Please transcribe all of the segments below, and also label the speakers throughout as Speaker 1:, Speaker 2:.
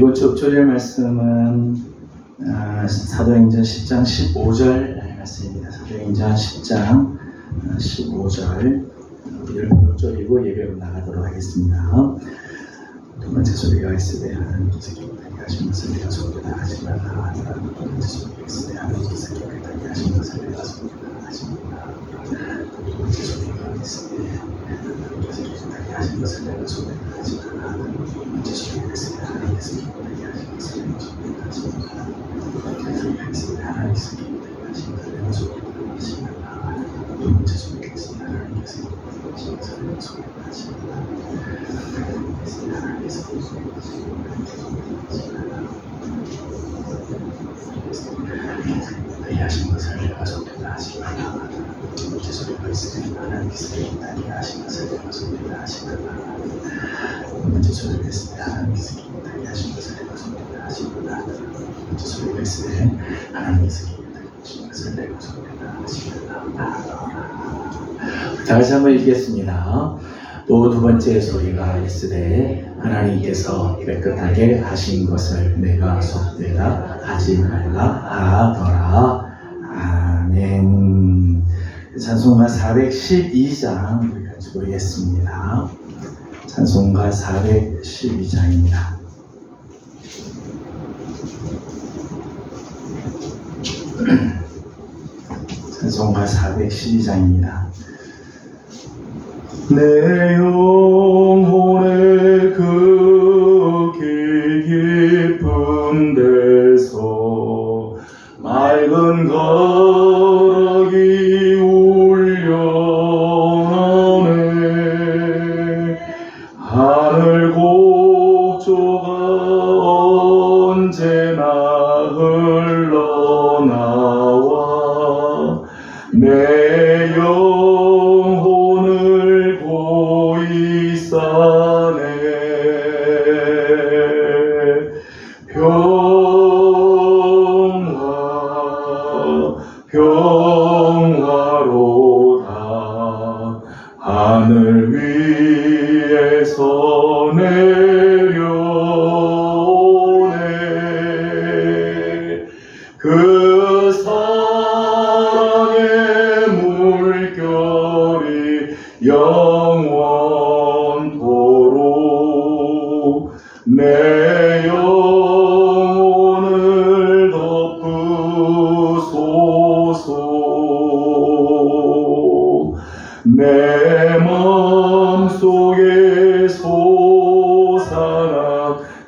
Speaker 1: 이번 주 읊조릴 말씀은 사도행전 10장 15절 말씀입니다. 사도행전 10장 15절 읊조리고 예배로 나가도록 하겠습니다. 두 번째 소리가 있으되 하나님께서 기쁘게 하신 것을 내가 속되다 하지 말라. 두 번째 소리가 있으되 하나님께서 기쁘게 하신 것을 내가 속되다 하지 말라. 두 번째 소리가 있으되 하나님께서 기쁘게 하신 것을 내가 속되다 하지 말라. 두 번째 소리가 있으되 하나님께서 기쁘게 하신 것을 내가 속되다 하지 말라. 두 번째 소리가 있으되 하나님께서 기쁘게 하신 것을 내가 속되다 하지 말라. 두 번째 소리가 있으되 하나님께서 기쁘게 하신 것을 내가 속되다 하지 말라. 하신 것을 내가 속되다 하지 말라. 두 번째 소리가 있으니 하나님께서 기쁘게 하신 것을 내가 속되다 하지 말라. 두 번째 소리가 있으니 하나님께서 기쁘게 하신 것을 내가 속되다 하지 말라. 두 번째 소리가 있으니 하나님께서 기쁘게 하신 것을 내가 속되다 하지 말라. 다시 한번 읽겠습니다. 또 두 번째 소리가 있으되 하나님께서 깨끗하게 하신 것을 내가 속되다 하지 말라 하더라. 아멘. 찬송가 412장 우리 같이 보겠습니다. 찬송가 412장입니다. 찬송가 412장입니다. 내 영혼의 극히 깊은 데서 맑은 가락이 울려나네. 하늘 곡조가 언제나 흘러나와 내 영혼을 고이 싸네. 평화로다. 하늘 위에서 내려오네. 그 사랑의 물결이 영원토록 내 영혼을 덮으소서. 내 마음속에 솟아나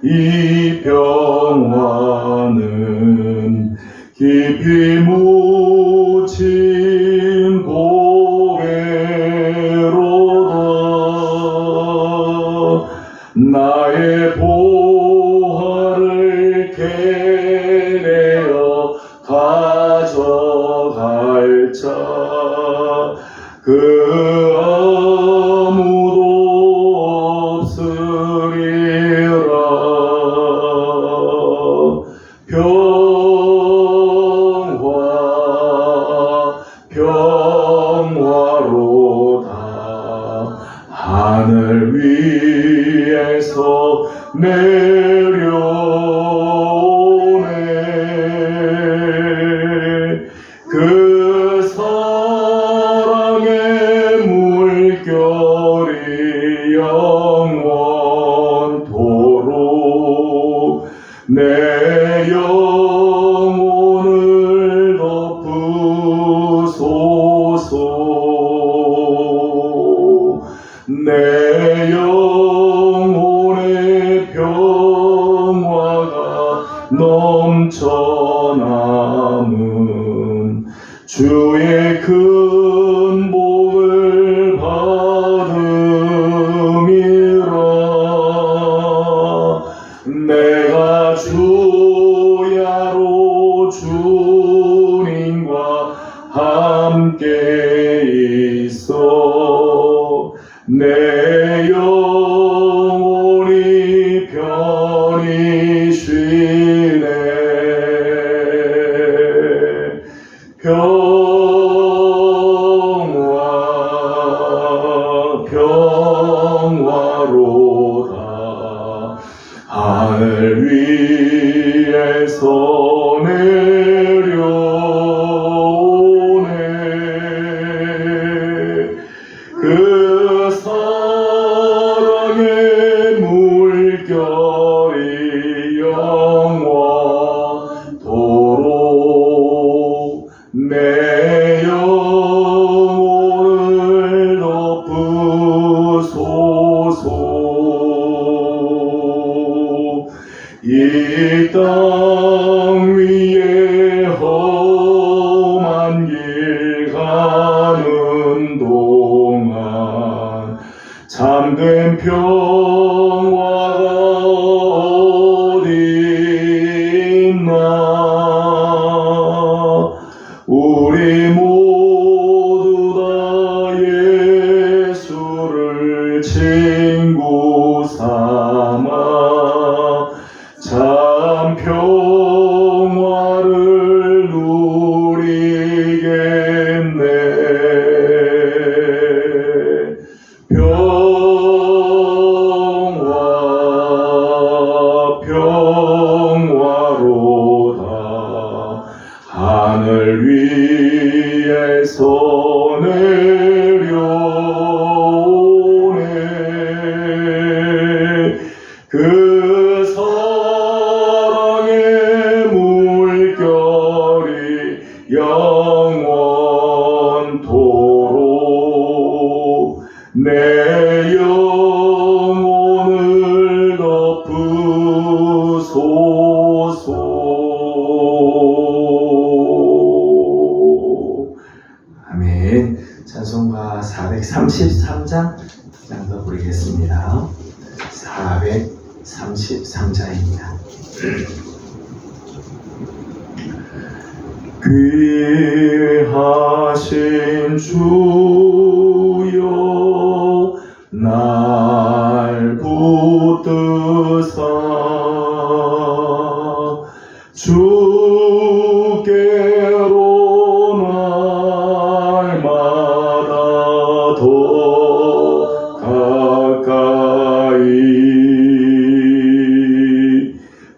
Speaker 1: 이 평화는 깊이 묻힌 보배로다. 나의 보화를 캐내어 가져갈 자 그 아무도 없으리라. 평화로다. 하늘 위에서 내려오네. 그 사랑의 물결이 영원토록 내 영혼을 덮으소서. 내 영혼의 평화가 넘쳐남은 주의 큰 복을 받음이라. 내가 주야로 주님과 함께 있어 내 영혼이 편히 쉬네. 평화로다. 하늘 위
Speaker 2: 평화가 어디 있나. 우리 모두 다 예수를 친구 삼아 참 평화를 누리겠네. 평화로다 하늘 위에서 내려오네. 그 사랑의 물결이 영원토록 내 영혼을 덮으소서.
Speaker 1: 아멘. 찬송가 433장 더 부르겠습니다. 433장입니다. 귀하신 주여 날 붙드사 주께로 날마다 더 가까이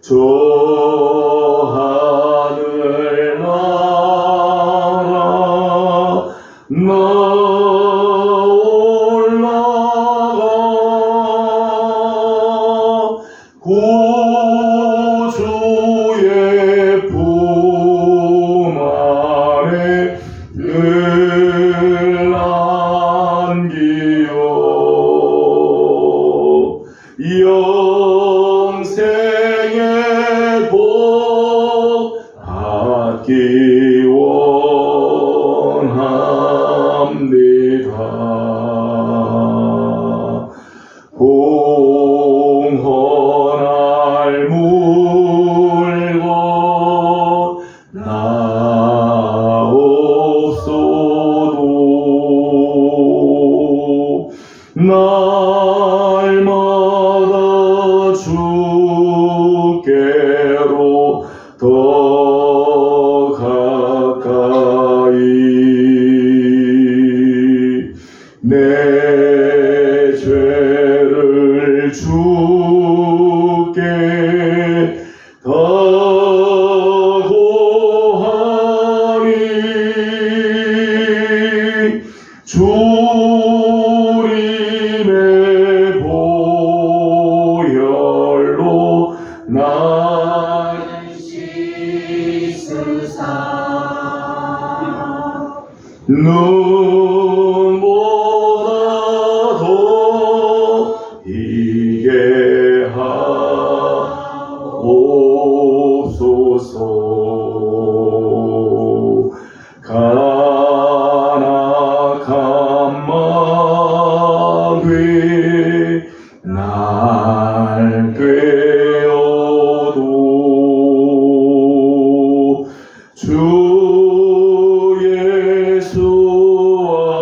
Speaker 1: 저 하늘 나라 나 올라가 구주의 품 안에 늘 안기요. 영생의 복 받기 원합니다. 공헌할 물건 나 없어도 날마다 주께로 더 가까이 내 죄를 주께 다 고하니 주님의 보혈로 나를 씻으사 눈보다 더 이게 하옵소서. 간악한 마귀 날 꿰어도 주 예수와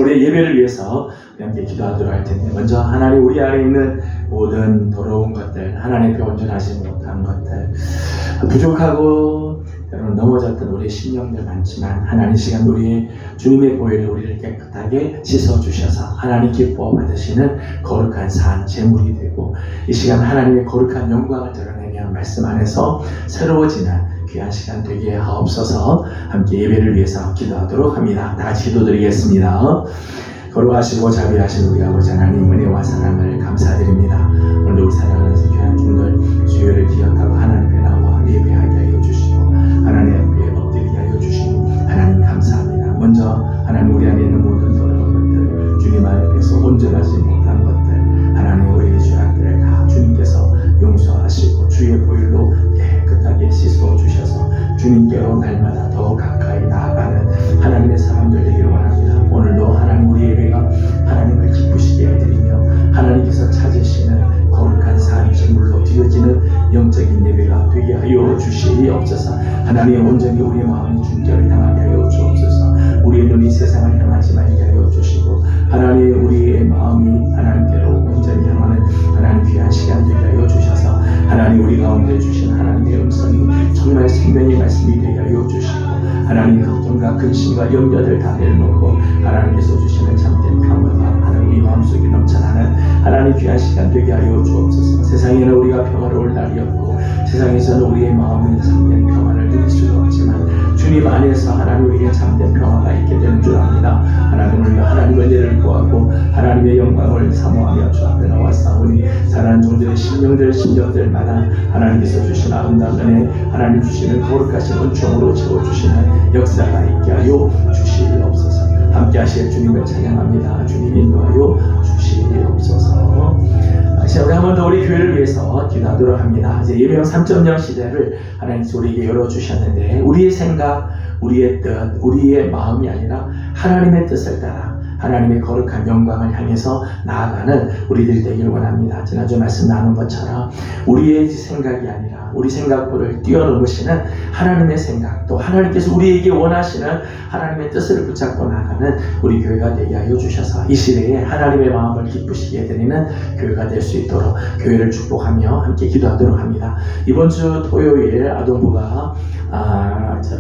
Speaker 1: 시간 우리의 예배를 위해서 함께 기도하도록 할 텐데, 먼저 하나님 우리 안에 있는 모든 더러운 것들, 하나님 앞에 온전하지 못한 것들, 부족하고 때로는 넘어졌던 우리의 심령들 많지만, 하나님 시간 우리 주님의 보혈로 우리를 깨끗하게 씻어주셔서 하나님 기뻐 받으시는 거룩한 산 제물이 되고, 이 시간 하나님의 거룩한 영광을 드러내며 말씀 안에서 새로워지는 귀한 시간 되게 하옵소서. 함께 예배를 위해서 기도하도록 합니다. 다 같이 기도드리겠습니다. 거룩하시고 자비하신 우리 아버지 하나님, 은혜와 사랑을 감사드립니다. 오늘도 우리 사랑하는 귀한 종들 주여를 기억하고 하나님 앞에 나와 예배하게 하여 주시고 하나님 앞에 엎드리게 하여 주시니 하나님 감사합니다. 먼저 하나님 우리 안에 있는 모든 더러운 것들, 주님 앞에서 온전하지 못한 것들, 하나님 우리의 죄악들을 다 주님께서 용서하시고 주의 보혈로 깨끗하게 씻어주셔서 주님께로 날마다 더 가까이 나아가는 하나님의 사람들 되기를 원합니다. 오늘도 하나님 우리 예배가 하나님을 기쁘시게 해드리며 하나님께서 찾으시는 거룩한 산 제물로 드려지는 영적인 예배가 되게 하여 주시옵소서. 하나님 온전히 우리의 마음이 주님께로 향하게 하여 주옵소서. 우리의 눈이 세상을 향하지 말게 하여 주시고 하나님 우리의 마음이 하나님께로 온전히 향하는 하나님 귀한 시간 되게 하여 주셔서 하나님 우리 가운데 주신 하나님의 음성이 정말 생명의 말씀이 되게 하여 주시고 하나님의 걱정과 근심과 염려들 다 내려놓고 하나님께서 주시는 참된 평화가 하나님 우리 마음속에 넘쳐나는 하나님 귀한 시간 되게 하여 주옵소서. 세상에는 우리가 평화로울 날이 없고 세상에서는 우리의 마음이 참된 평화를 누릴 수가 없지만 주님 안에서 하나님 우리에게 참된 평화가 있게 되는 줄 압니다. 하나님 우리가 하나님의 은혜를 구하고 하나님의 영광을 사모하며 주 앞에 나와싸우니 사랑하는 종들의 심령들마다 하나님께서 주신 아름다운 은혜, 하나님 주시는 거룩하신 은총으로 채워주시는 역사가 있게 하여 주시옵소서. 함께 하실 주님을 찬양합니다. 주님 인도하여 주시옵소서. 자, 우리 한 번 더 우리 교회를 위해서 기도하도록 합니다. 이제 예배용 3.0 시대를 하나님께서 우리에게 열어주셨는데 우리의 생각, 우리의 뜻, 우리의 마음이 아니라 하나님의 뜻을 따라 하나님의 거룩한 영광을 향해서 나아가는 우리들이 되길 원합니다. 지난주 말씀 나눈 것처럼 우리의 생각이 아니라 우리 생각보를 뛰어넘으시는 하나님의 생각, 또 하나님께서 우리에게 원하시는 하나님의 뜻을 붙잡고 나가는 우리 교회가 되게 하여 주셔서 이 시대에 하나님의 마음을 기쁘시게 해드리는 교회가 될 수 있도록 교회를 축복하며 함께 기도하도록 합니다. 이번 주 토요일 아동부가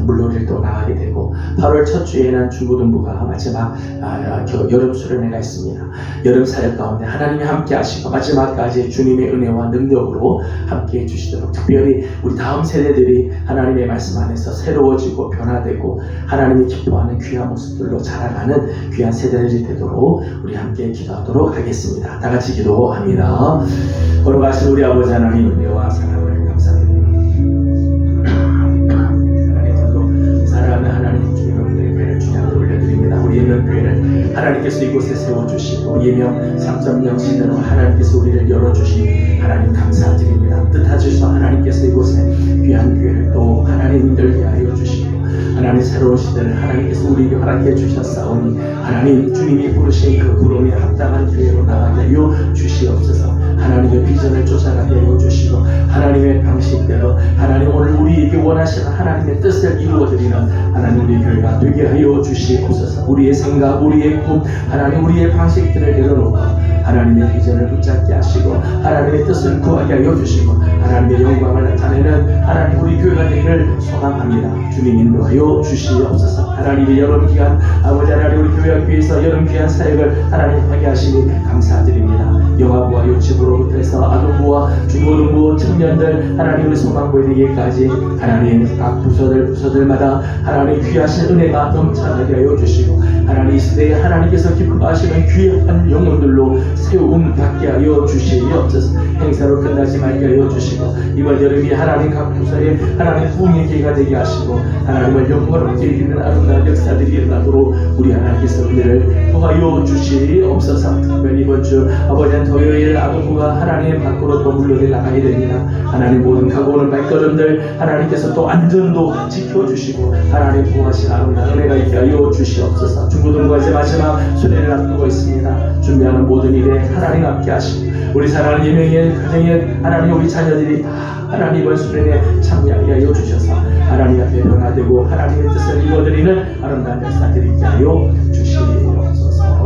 Speaker 1: 물놀이를 또 나가게 되고 8월 첫 주에는 중고등부가 마지막 여름 수련회가 있습니다. 여름 사역 가운데 하나님이 함께 하시고 마지막까지 주님의 은혜와 능력으로 함께 해주시도록, 특별히 우리 다음 세대들이 하나님의 말씀 안에서 새로워지고 변화되고 하나님이 기뻐하는 귀한 모습들로 자라가는 귀한 세대들이 되도록 우리 함께 기도하도록 하겠습니다. 다 같이 기도합니다. 걸어가신 우리 아버지 하나님, 은혜와 사랑을 감사드립니다. 사랑하는 하나님, 주님의 교회를 주님께 올려드립니다. 우리 예명 교회를 하나님께서 이곳에 세워주시고 예명 3.0 시대로 하나님께서 우리를 열어주신 하나님 감사드립니다. 뜻하셔서 하나님께서 이곳에 귀한 교회를 또 하나님 열게 하여 주시고 하나님 새로운 시대를 하나님께서 우리에게 허락해 주셨사오니 하나님 주님이 부르신 그 부름에 합당한 교회로 나가게 하여 주시옵소서. 하나님의 비전을 쫓아가게 하여 주시고 하나님의 방식대로 하나님 오늘 우리에게 원하시는 하나님의 뜻을 이루어드리는 하나님 우리 교회가 되게 하여 주시옵소서. 우리의 생각, 우리의 꿈, 하나님 우리의 방식들을 내려놓고 하나님의 비전을 붙잡게 하시고 하나님의 뜻을 구하게 하여 주시고 하나님의 영광을 나타내는 하나님 우리 교회가 되기를 소망합니다. 주님 인도하여 주시옵소서. 하나님의 여름 기간 아버지 하나님 우리 교회학교에서 여름 귀한 사역을 하나님 하게 하시니 감사드립니다. 영아부와 유치부로부터 해서 아동부와 중고등부 청년들 하나님 우리 소망부에 되기까지 하나님 각 부서들마다 하나님 귀하신 은혜가 넘쳐나게 하여 주시고 하나님 이 시대에 하나님께서 기뻐하시는 귀한 영혼들로 세움 받게 하여 주시옵소서. 행사로 끝나지 말게 하여 주시고 이번 여름이 하나님 각 부서에 하나님 부흥의 기회가 되게 하시고 하나님을 영광롭게 이기는 아름다운 역사들이 일어나도록 우리 하나님께서 은혜를 더하여 주시옵소서. 특별히 이번 주 아버지 토요일 아동부가 하나님 밖으로 또 물놀이 나가게 됩니다. 하나님 모든 가고 오는 발걸음들 하나님께서 또 안전도 지켜주시고 하나님 부하신 아름다운 은혜가 있게 하여 주시옵소서. 중고등부가 이제 마지막 수련을 앞두고 있습니다. 준비하는 모든 일에 하나님 함께 하시고 우리 사랑하는 예명의 가정의 하나님 우리 자녀들이 다 하나님 이번 수련에 참여하게 하여 주셔서 하나님 앞에 변화되고 하나님의 뜻을 이루어드리는 아름다운 역사들이 있게 하여 주시옵소서.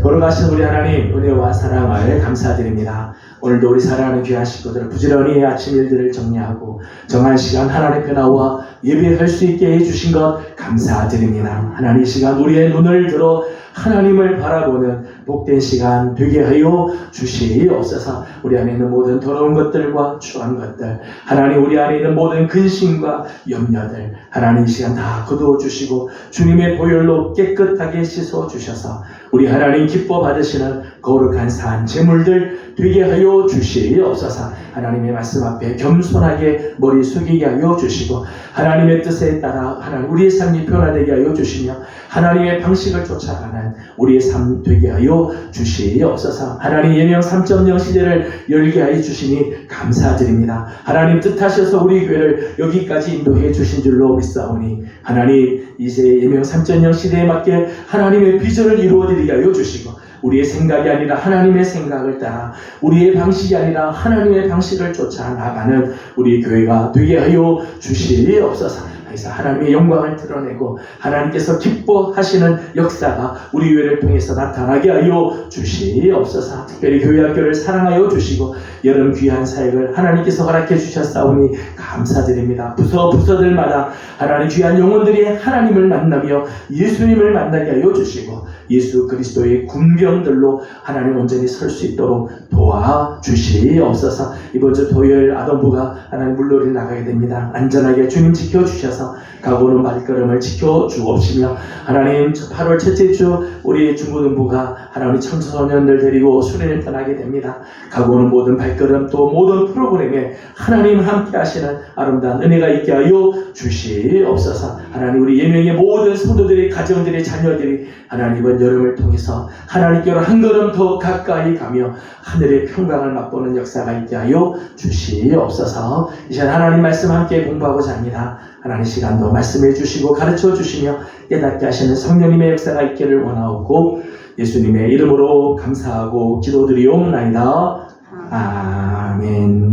Speaker 1: 걸어가신 우리 하나님 은혜와 사랑을 감사드립니다. 오늘도 우리 사랑하는 귀한 식구들 부지런히 아침 일들을 정리하고 정한 시간 하나님 앞에 나와 예배할 수 있게 해주신 것 감사드립니다. 하나님 이 시간 우리의 눈을 들어 하나님을 바라보는 복된 시간 되게 하여 주시옵소서. 우리 안에 있는 모든 더러운 것들과 추한 것들, 하나님 우리 안에 있는 모든 근심과 염려들 하나님 이 시간 다 거두어 주시고 주님의 보혈로 깨끗하게 씻어 주셔서 우리 하나님 기뻐 받으시는 거룩한 산 제물들 되게 하여 주시옵소서. 하나님의 말씀 앞에 겸손하게 머리 숙이게 하여 주시고 하나님의 뜻에 따라 하나님 우리의 삶이 변화되게 하여 주시며 하나님의 방식을 쫓아가는 우리의 삶 되게 하여 주시옵소서. 하나님 예명 3.0 시대를 열게 하여 주시니 감사드립니다. 하나님 뜻하셔서 우리 교회를 여기까지 인도해 주신 줄로 믿사오니 하나님 이제 예명 3.0 시대에 맞게 하나님의 비전을 이루어드리게 하여 주시고 우리의 생각이 아니라 하나님의 생각을 따라 우리의 방식이 아니라 하나님의 방식을 쫓아 나가는 우리 교회가 되게 하여 주시옵소서. 그래서 하나님의 영광을 드러내고 하나님께서 기뻐하시는 역사가 우리 교회를 통해서 나타나게 하여 주시옵소서. 특별히 교회 학교를 사랑하여 주시고 여름 귀한 사역을 하나님께서 허락해 주셨사오니 감사드립니다. 부서들마다 하나님 귀한 영혼들이 하나님을 만나며 예수님을 만나게 하여 주시고 예수 그리스도의 군병들로 하나님 온전히 설 수 있도록 도와주시옵소서. 이번 주 토요일 아동부가 하나님 물놀이를 나가게 됩니다. 안전하게 주님 지켜주셔서 가고 오는 발걸음을 지켜주옵시며 하나님 8월 첫째 주 우리 중고등부가 하나님 청소년들 데리고 수련을 떠나게 됩니다. 가고 오는 모든 발걸음 또 모든 프로그램에 하나님 함께 하시는 아름다운 은혜가 있게 하여 주시옵소서. 하나님 우리 예명의 모든 성도들의 가정들의 자녀들이 하나님 이번 여름을 통해서 하나님께로 한 걸음 더 가까이 가며 하늘의 평강을 맛보는 역사가 있게 하여 주시옵소서. 이 시간 하나님 말씀 함께 공부하고자 합니다. 하나님 시간도 말씀해 주시고 가르쳐 주시며 깨닫게 하시는 성령님의 역사가 있기를 원하옵고 예수님의 이름으로 감사하고 기도드리옵나이다. 아멘.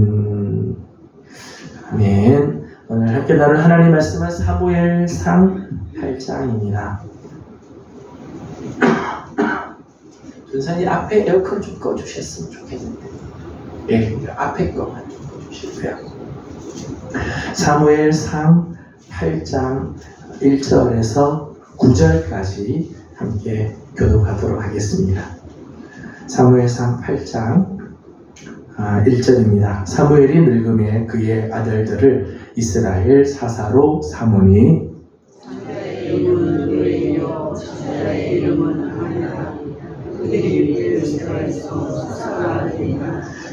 Speaker 1: 아멘. 오늘 함께 나눌 하나님 말씀은 사무엘상 8장입니다. 전사님 앞에 에어컨 좀 꺼주셨으면 좋겠는데. 예, 앞에 거만 좀 꺼주시고요. 사무엘상 8장 1절에서 9절까지 함께 교독하도록 하겠습니다. 사무엘상 8장 1절입니다. 사무엘이 늙음에 그의 아들들을 이스라엘 사사로 삼으니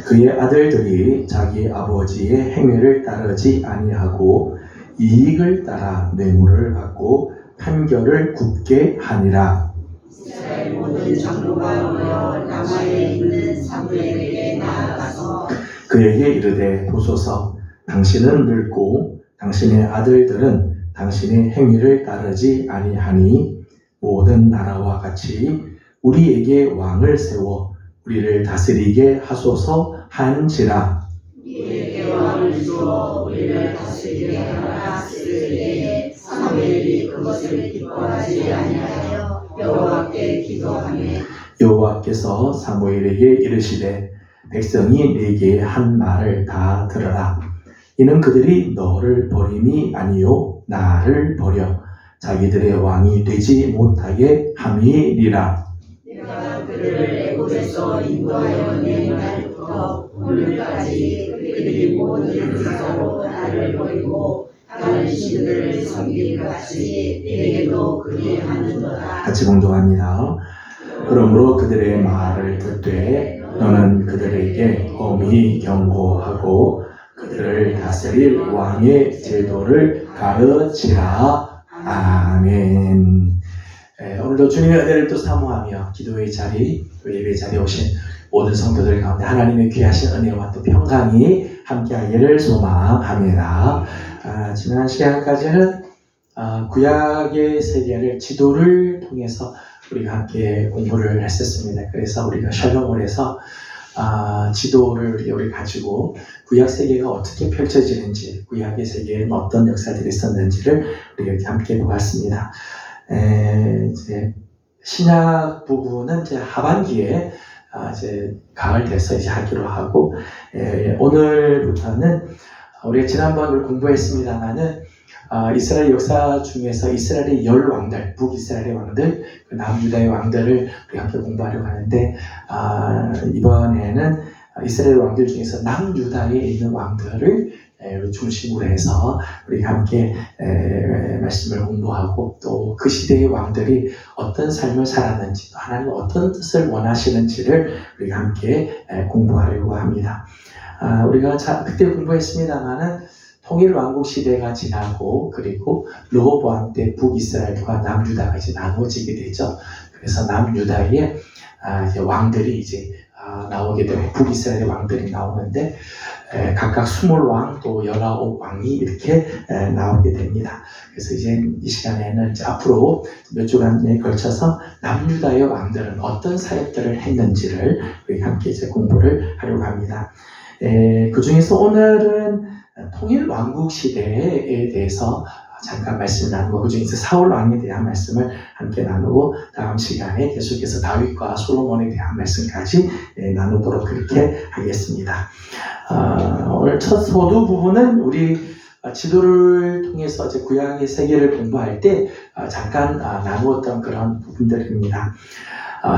Speaker 1: 그의 아들들이 자기 아버지의 행위를 따르지 아니하고 이익을 따라 뇌물을 받고 판결을 굽게 하니라.
Speaker 3: 이스라엘 모든 장로가 모여 라마에 있는 사무엘에게 나아가서
Speaker 1: 그에게 이르되 보소서 당신은 늙고 당신의 아들들은 당신의 행위를 따르지 아니하니 모든 나라와 같이 우리에게 왕을 세워 우리를 다스리게 하소서 한지라.
Speaker 3: 우리에게 왕을 주어 우리를 다스리게 하라 하시되 사무엘이 그것을 기뻐하지 아니하여 여호와께 기도하매
Speaker 1: 여호와께서 사무엘에게 이르시되 백성이 네게 한 말을 다 들어라. 이는 그들이 너를 버림이 아니요 나를 버려 자기들의 왕이 되지 못하게 함이니라.
Speaker 3: 내가 그들을 애굽에서 인도하여 낸 날부터 오늘까지 그들이 모든 기사로 나를 버리고 다른 신들을 섬기는 같이 내게도 그리하는도다.
Speaker 1: 같이 공동합니다. 그러므로 그들의 말을 듣되 너는 그들에게 엄히 경고하고 그들을 다스릴 왕의 제도를 가르치라. 아멘. 오늘도 주님의 은혜를 또 사모하며 기도의 자리, 또 예배 자리에 오신 모든 성도들 가운데 하나님의 귀하신 은혜와 또 평강이 함께하기를 소망합니다. 지난 시간까지는 구약의 세계를 지도를 통해서 우리가 함께 공부를 했었습니다. 그래서 우리가 적용을 해서 지도를 우리 가지고 구약 세계가 어떻게 펼쳐지는지, 구약의 세계에는 어떤 역사들이 있었는지를 우리가 이렇게 함께 보았습니다. 이제 신약 부분은 이제 하반기에 이제 가을 돼서 이제 하기로 하고, 오늘부터는 우리가 지난번을 공부했습니다만은 이스라엘 역사 중에서 이스라엘의 10왕들, 북이스라엘의 왕들, 그 남유다의 왕들을 우리 함께 공부하려고 하는데, 이번에는 이스라엘 왕들 중에서 남유다에 있는 왕들을 중심으로 해서 우리 함께 말씀을 공부하고, 또 그 시대의 왕들이 어떤 삶을 살았는지, 하나님 어떤 뜻을 원하시는지를 우리가 함께 공부하려고 합니다. 우리가 그때 공부했습니다만은 통일 왕국 시대가 지나고, 그리고 르호보암 때 북이스라엘과 남유다가 이제 나눠지게 되죠. 그래서 남유다의 이제 왕들이 이제 나오게 되고, 북이스라엘의 왕들이 나오는데, 각각 20왕 또 19왕이 이렇게 나오게 됩니다. 그래서 이제 이 시간에는 이제 앞으로 몇 주간에 걸쳐서 남유다의 왕들은 어떤 사역들을 했는지를 우리 함께 이제 공부를 하려고 합니다. 그 중에서 오늘은 통일 왕국 시대에 대해서 잠깐 말씀을 나누고, 그 중에서 사울 왕에 대한 말씀을 함께 나누고, 다음 시간에 계속해서 다윗과 솔로몬에 대한 말씀까지 나누도록 그렇게 하겠습니다. 오늘 첫 소두 부분은 우리 지도를 통해서 이제 구약의 세계를 공부할 때 잠깐 나누었던 그런 부분들입니다.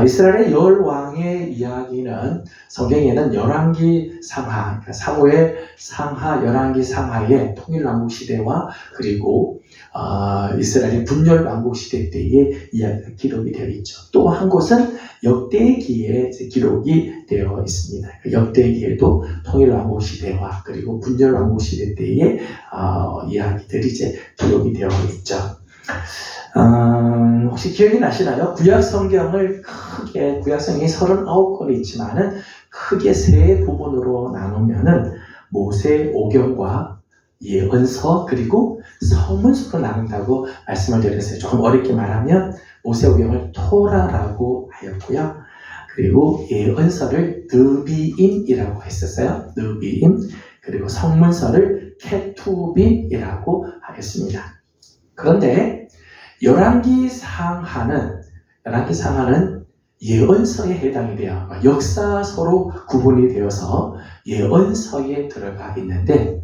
Speaker 1: 이스라엘의 10왕의 이야기는 성경에는 열왕기 상하, 그러니까 사무엘 상하, 열왕기 상하의 통일왕국 시대와, 그리고 이스라엘의 분열왕국 시대 때의 이야기가 기록이 되어 있죠. 또 한 곳은 역대기에 기록이 되어 있습니다. 역대기에도 통일왕국 시대와 그리고 분열왕국 시대 때의 이야기들이 이제 기록이 되어 있죠. 혹시 기억이 나시나요? 구약 성경이 39권이 있지만은 크게 세 부분으로 나누면은 모세 오경과 예언서 그리고 성문서로 나눈다고 말씀을 드렸어요. 조금 어렵게 말하면 모세 오경을 토라라고 하였고요. 그리고 예언서를 느비임이라고 했었어요. 느비임. 그리고 성문서를 케투빔이라고 하였습니다. 그런데 열왕기 상하는 예언서에 해당이 돼요. 역사서로 구분이 되어서 예언서에 들어가 있는데,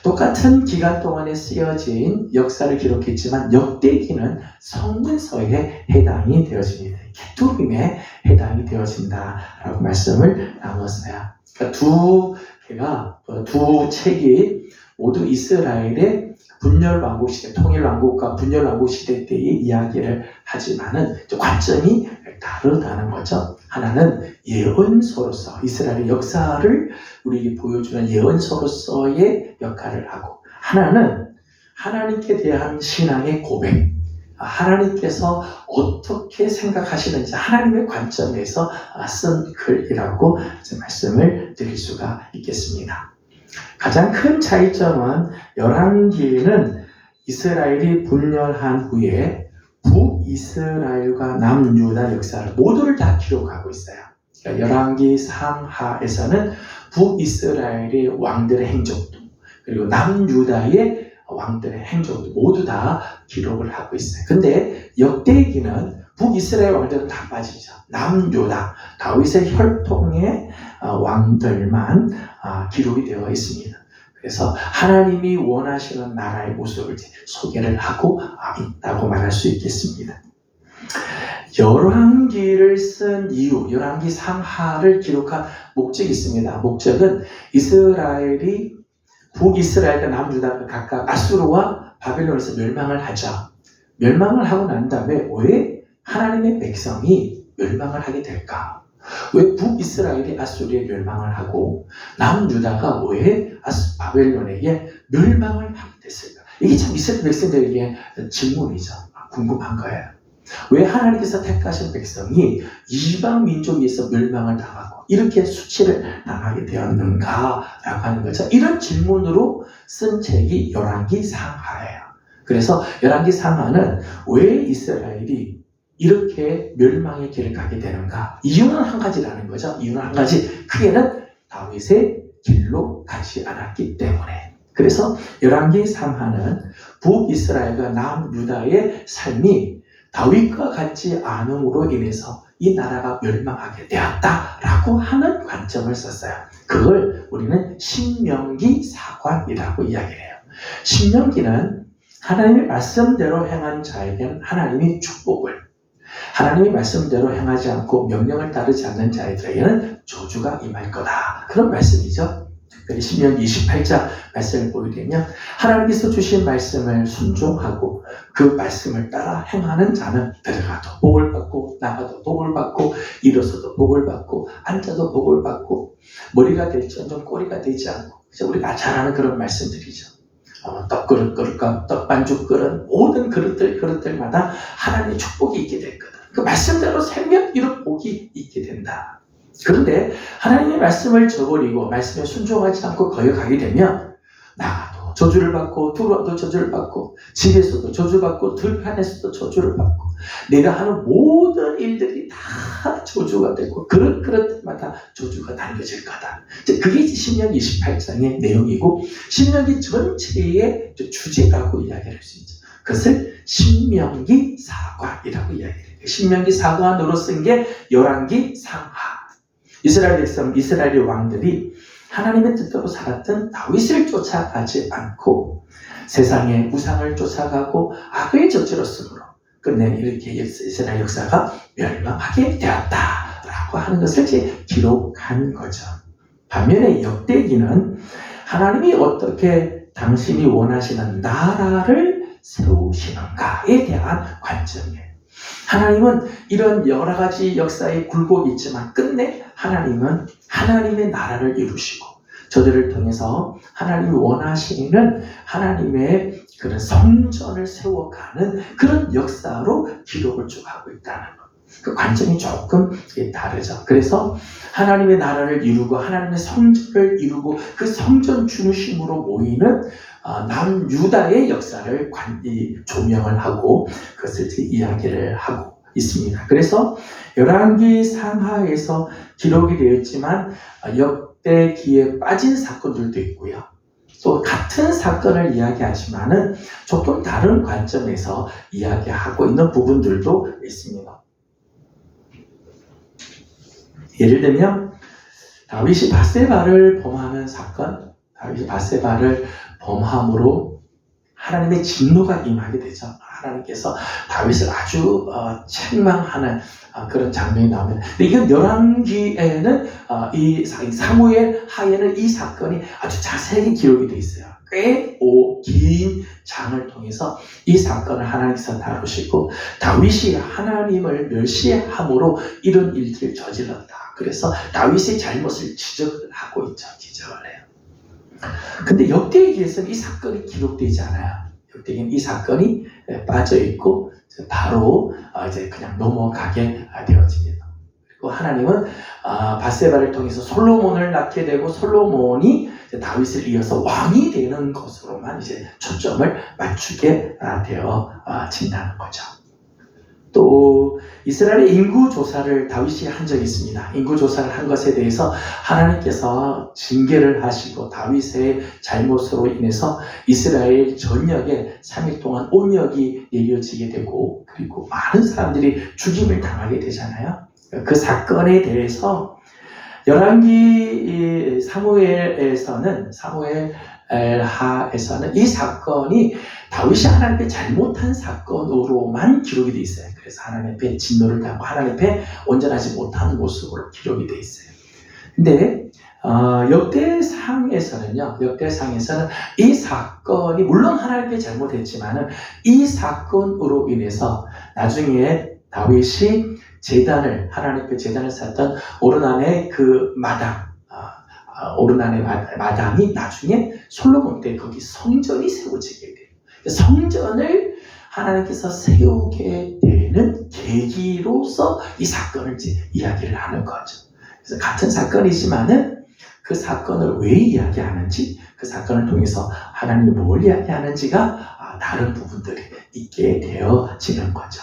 Speaker 1: 똑같은 기간 동안에 쓰여진 역사를 기록했지만 역대기는 성문서에 해당이 되어집니다. 케투빔에 해당이 되어진다라고 말씀을 나눴어요. 그러니까 두 책이 모두 이스라엘의 분열왕국 시대, 통일왕국과 분열왕국 시대 때의 이야기를 하지만은 관점이 다르다는 거죠. 하나는 예언서로서 이스라엘의 역사를 우리에게 보여주는 예언서로서의 역할을 하고, 하나는 하나님께 대한 신앙의 고백, 하나님께서 어떻게 생각하시는지 하나님의 관점에서 쓴 글이라고 말씀을 드릴 수가 있겠습니다. 가장 큰 차이점은 열왕기는 이스라엘이 분열한 후에 북이스라엘과 남유다 역사를 모두를 다 기록하고 있어요. 그러니까 열왕기 상하에서는 북이스라엘의 왕들의 행적도, 그리고 남유다의 왕들의 행적도 모두 다 기록을 하고 있어요. 근데 역대기는 북이스라엘 왕들은 다 빠지죠. 남유다, 다윗의 혈통의 왕들만 기록이 되어 있습니다. 그래서 하나님이 원하시는 나라의 모습을 소개를 하고 있다고 말할 수 있겠습니다. 열왕기를 쓴 이유, 열왕기 상하를 기록한 목적이 있습니다. 목적은 이스라엘이 북이스라엘과 남유다가 각각 아수르와 바벨론에서 멸망을 하죠. 멸망을 하고 난 다음에 왜 하나님의 백성이 멸망을 하게 될까? 왜 북이스라엘이 아수르에 멸망을 하고 남유다가 왜 바벨론에게 멸망을 하게 됐을까? 이게 참 이스라엘 백성들에게 질문이죠. 궁금한 거예요. 왜 하나님께서 택하신 백성이 이방 민족에서 멸망을 당하고 이렇게 수치를 당하게 되었는가라고 하는 거죠. 이런 질문으로 쓴 책이 열왕기 상하예요. 그래서 열왕기 상하는 왜 이스라엘이 이렇게 멸망의 길을 가게 되는가? 이유는 한 가지라는 거죠. 이유는 한 가지. 크게는 다윗의 길로 가지 않았기 때문에. 그래서 열왕기 상하는 북이스라엘과 남유다의 삶이 다윗과 같지 않음으로 인해서 이 나라가 멸망하게 되었다라고 하는 관점을 썼어요. 그걸 우리는 신명기 사관이라고 이야기를 해요. 신명기는 하나님의 말씀대로 행한 자에게는 하나님이 축복을, 하나님의 말씀대로 행하지 않고 명령을 따르지 않는 자들에게는 저주가 임할 거다. 그런 말씀이죠. 특별히 신명기 28장 말씀을 보게 되면 하나님께서 주신 말씀을 순종하고 그 말씀을 따라 행하는 자는 들어가도 복을 받고 나가도 복을 받고 일어서도 복을 받고 앉아도 복을 받고 머리가 될지언정 꼬리가 되지 않고, 우리가 잘 아는 그런 말씀들이죠. 떡그릇 그릇과 떡반죽 그릇, 모든 그릇들마다 하나님의 축복이 있게 될 거다. 그 말씀대로 살면 이런 복이 있게 된다. 그런데 하나님의 말씀을 저버리고 말씀에 순종하지 않고 거역하게 되면 나가도 저주를 받고 들어와도 저주를 받고 집에서도 저주받고 들판에서도 저주를 받고 내가 하는 모든 일들이 다 저주가 되고 그릇마다 저주가 당겨질 거다. 그게 신명기 28장의 내용이고 신명기 전체의 주제라고 이야기할 수 있죠. 그것을 신명기 사관이라고 이야기해요. 신명기 사관으로 쓴 게 열왕기 상하. 이스라엘 백성, 이스라엘의 왕들이 하나님의 뜻대로 살았던 다윗을 쫓아가지 않고 세상의 우상을 쫓아가고 악을 저질렀으므로 끝내 이렇게 이스라엘 역사가 멸망하게 되었다라고 하는 것을 이제 기록한 거죠. 반면에 역대기는 하나님이 어떻게 당신이 원하시는 나라를 세우시는가에 대한 관점이에요. 하나님은 이런 여러 가지 역사에 굴곡이 있지만 끝내 하나님은 하나님의 나라를 이루시고 저들을 통해서 하나님이 원하시는 하나님의 그런 성전을 세워가는 그런 역사로 기록을 쭉 하고 있다는 것. 그 관점이 조금 다르죠. 그래서 하나님의 나라를 이루고 하나님의 성전을 이루고 그 성전 중심으로 모이는 남유다의 역사를 조명을 하고 그것을 이야기를 하고 있습니다. 그래서 열왕기 상하에서 기록이 되어 있지만 역대기에 빠진 사건들도 있고요. 또 같은 사건을 이야기하지만은 조금 다른 관점에서 이야기하고 있는 부분들도 있습니다. 예를 들면 다윗이 밧세바를 범하는 사건, 다윗이 밧세바를 범함으로 하나님의 진노가 임하게 되죠. 하나님께서 다윗을 아주 책망하는 그런 장면이 나옵니다. 근데 이건 열왕기에는 이 사무엘 하에는 이 사건이 아주 자세하게 기록이 되어 있어요. 꽤 긴 장을 통해서 이 사건을 하나님께서 다루시고 다윗이 하나님을 멸시함으로 이런 일들을 저질렀다. 그래서 다윗의 잘못을 지적을 하고 있죠. 지적을 해요. 근데 역대기에서는 이 사건이 기록되지 않아요. 역대기는 이 사건이 빠져 있고 바로 이제 그냥 넘어가게 되어집니다. 그리고 하나님은 밧세바를 통해서 솔로몬을 낳게 되고 솔로몬이 다윗을 이어서 왕이 되는 것으로만 이제 초점을 맞추게 되어진다는 거죠. 또 이스라엘의 인구 조사를 다윗이 한 적이 있습니다. 인구 조사를 한 것에 대해서 하나님께서 징계를 하시고 다윗의 잘못으로 인해서 이스라엘 전역에 3일 동안 온역이 내려지게 되고 그리고 많은 사람들이 죽임을 당하게 되잖아요. 그 사건에 대해서 열왕기 사무엘하에서는 이 사건이 다윗이 하나님 앞에 잘못한 사건으로만 기록이 되어 있어요. 그래서 하나님 앞에 진노를 당하고 하나님 앞에 온전하지 못한 모습으로 기록이 되어 있어요. 근데 역대상에서는 이 사건이 물론 하나님 앞에 잘못했지만은 이 사건으로 인해서 나중에 다윗이 하나님 앞에 제단을 쌓던 오르난의 그 마당, 오르난의 마당이 나중에 솔로몬 때 거기 성전이 세워지게 돼요. 성전을 하나님께서 세우게 되는 계기로서 이 사건을 이제 이야기를 하는 거죠. 그래서 같은 사건이지만은 그 사건을 왜 이야기하는지, 그 사건을 통해서 하나님이 뭘 이야기하는지가 다른 부분들이 있게 되어지는 거죠.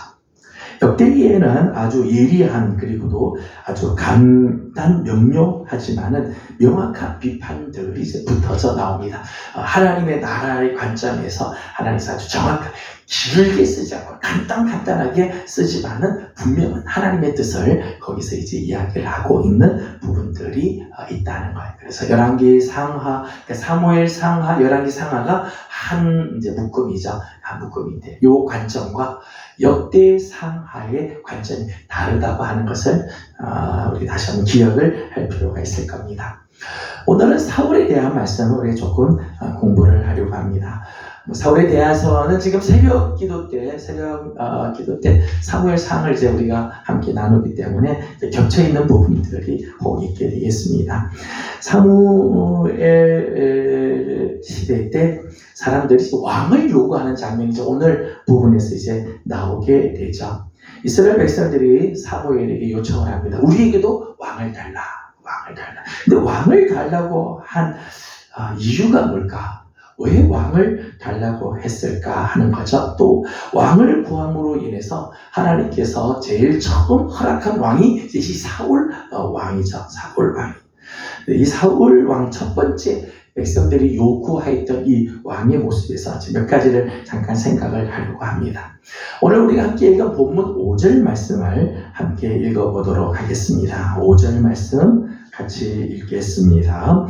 Speaker 1: 역대기에는 아주 예리한 그리고도 아주 간단 명료하지만은 명확한 비판들이 이제 붙어져 나옵니다. 하나님의 나라의 관점에서 하나님께서 아주 정확하게 길게 쓰지 않고 간단하게 쓰지만은 분명한 하나님의 뜻을 거기서 이제 이야기를 하고 있는 부분들이 있다는 거예요. 그래서 열왕기 상하, 사무엘 상하, 열왕기 상하가 한 이제 묶음이죠. 한 묶음인데 요 관점과 역대 상하의 관점이 다르다고 하는 것을 우리 다시 한번 기억을 할 필요가 있을 겁니다. 오늘은 사울에 대한 말씀을 우리 조금 공부를 하려고 합니다. 사울에 대해서는 지금 새벽 기도 때 사무엘 상을 이제 우리가 함께 나누기 때문에 겹쳐 있는 부분들이 꼭 있게 되겠습니다. 사무엘 시대 때 사람들이 왕을 요구하는 장면이 오늘 부분에서 이제 나오게 되죠. 이스라엘 백성들이 사무엘에게 요청을 합니다. 우리에게도 왕을 달라. 근데 왕을 달라고 한 이유가 뭘까? 왜 왕을 달라고 했을까 하는 거죠. 또 왕을 구함으로 인해서 하나님께서 제일 처음 허락한 왕이 이 사울 왕이죠. 사울 왕. 이 사울 왕 첫 번째 백성들이 요구하였던 이 왕의 모습에서 몇 가지를 잠깐 생각을 하려고 합니다. 오늘 우리가 함께 읽은 본문 5절 말씀을 함께 읽어보도록 하겠습니다. 5절 말씀 같이 읽겠습니다.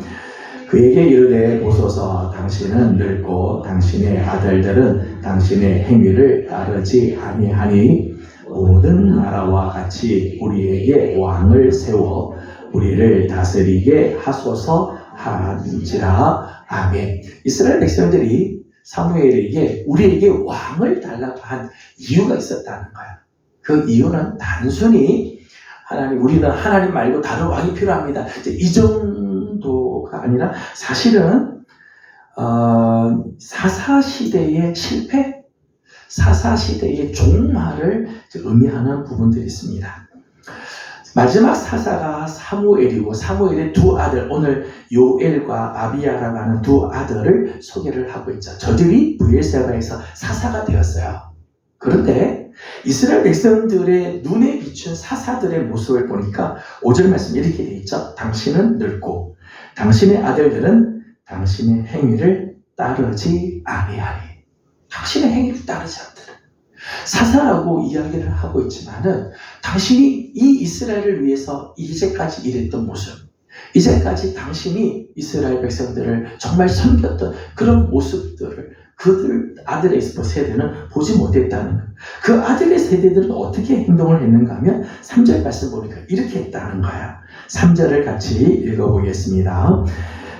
Speaker 1: 그에게 이르되 보소서 당신은 늙고 당신의 아들들은 당신의 행위를 따르지 아니하니 모든 나라와 같이 우리에게 왕을 세워 우리를 다스리게 하소서 한지라. 아멘. 이스라엘 백성들이 사무엘에게 우리에게 왕을 달라고 한 이유가 있었다는 거예요. 그 이유는 단순히 우리는 하나님 말고 다른 왕이 필요합니다. 이 정도가 아니라 사실은 사사시대의 실패, 사사시대의 종말을 의미하는 부분들이 있습니다. 마지막 사사가 사무엘이고 사무엘의 두 아들, 오늘 요엘과 아비야라고 하는 두 아들을 소개를 하고 있죠. 저들이 브엘세바에서 사사가 되었어요. 그런데 이스라엘 백성들의 눈에 비춘 사사들의 모습을 보니까 5절 말씀 이렇게 되어 있죠. 당신은 늙고 당신의 아들들은 당신의 행위를 따르지 아니하니. 당신의 행위를 따르지 않더라. 사사라고 이야기를 하고 있지만은 당신이 이 이스라엘을 위해서 이제까지 일했던 모습, 이제까지 당신이 이스라엘 백성들을 정말 섬겼던 그런 모습들을 그들 아들의 세대는 보지 못했다는 거예요. 그 아들의 세대들은 어떻게 행동을 했는가 하면 3절 말씀 보니까 이렇게 했다는 거예요. 3절을 같이 읽어보겠습니다.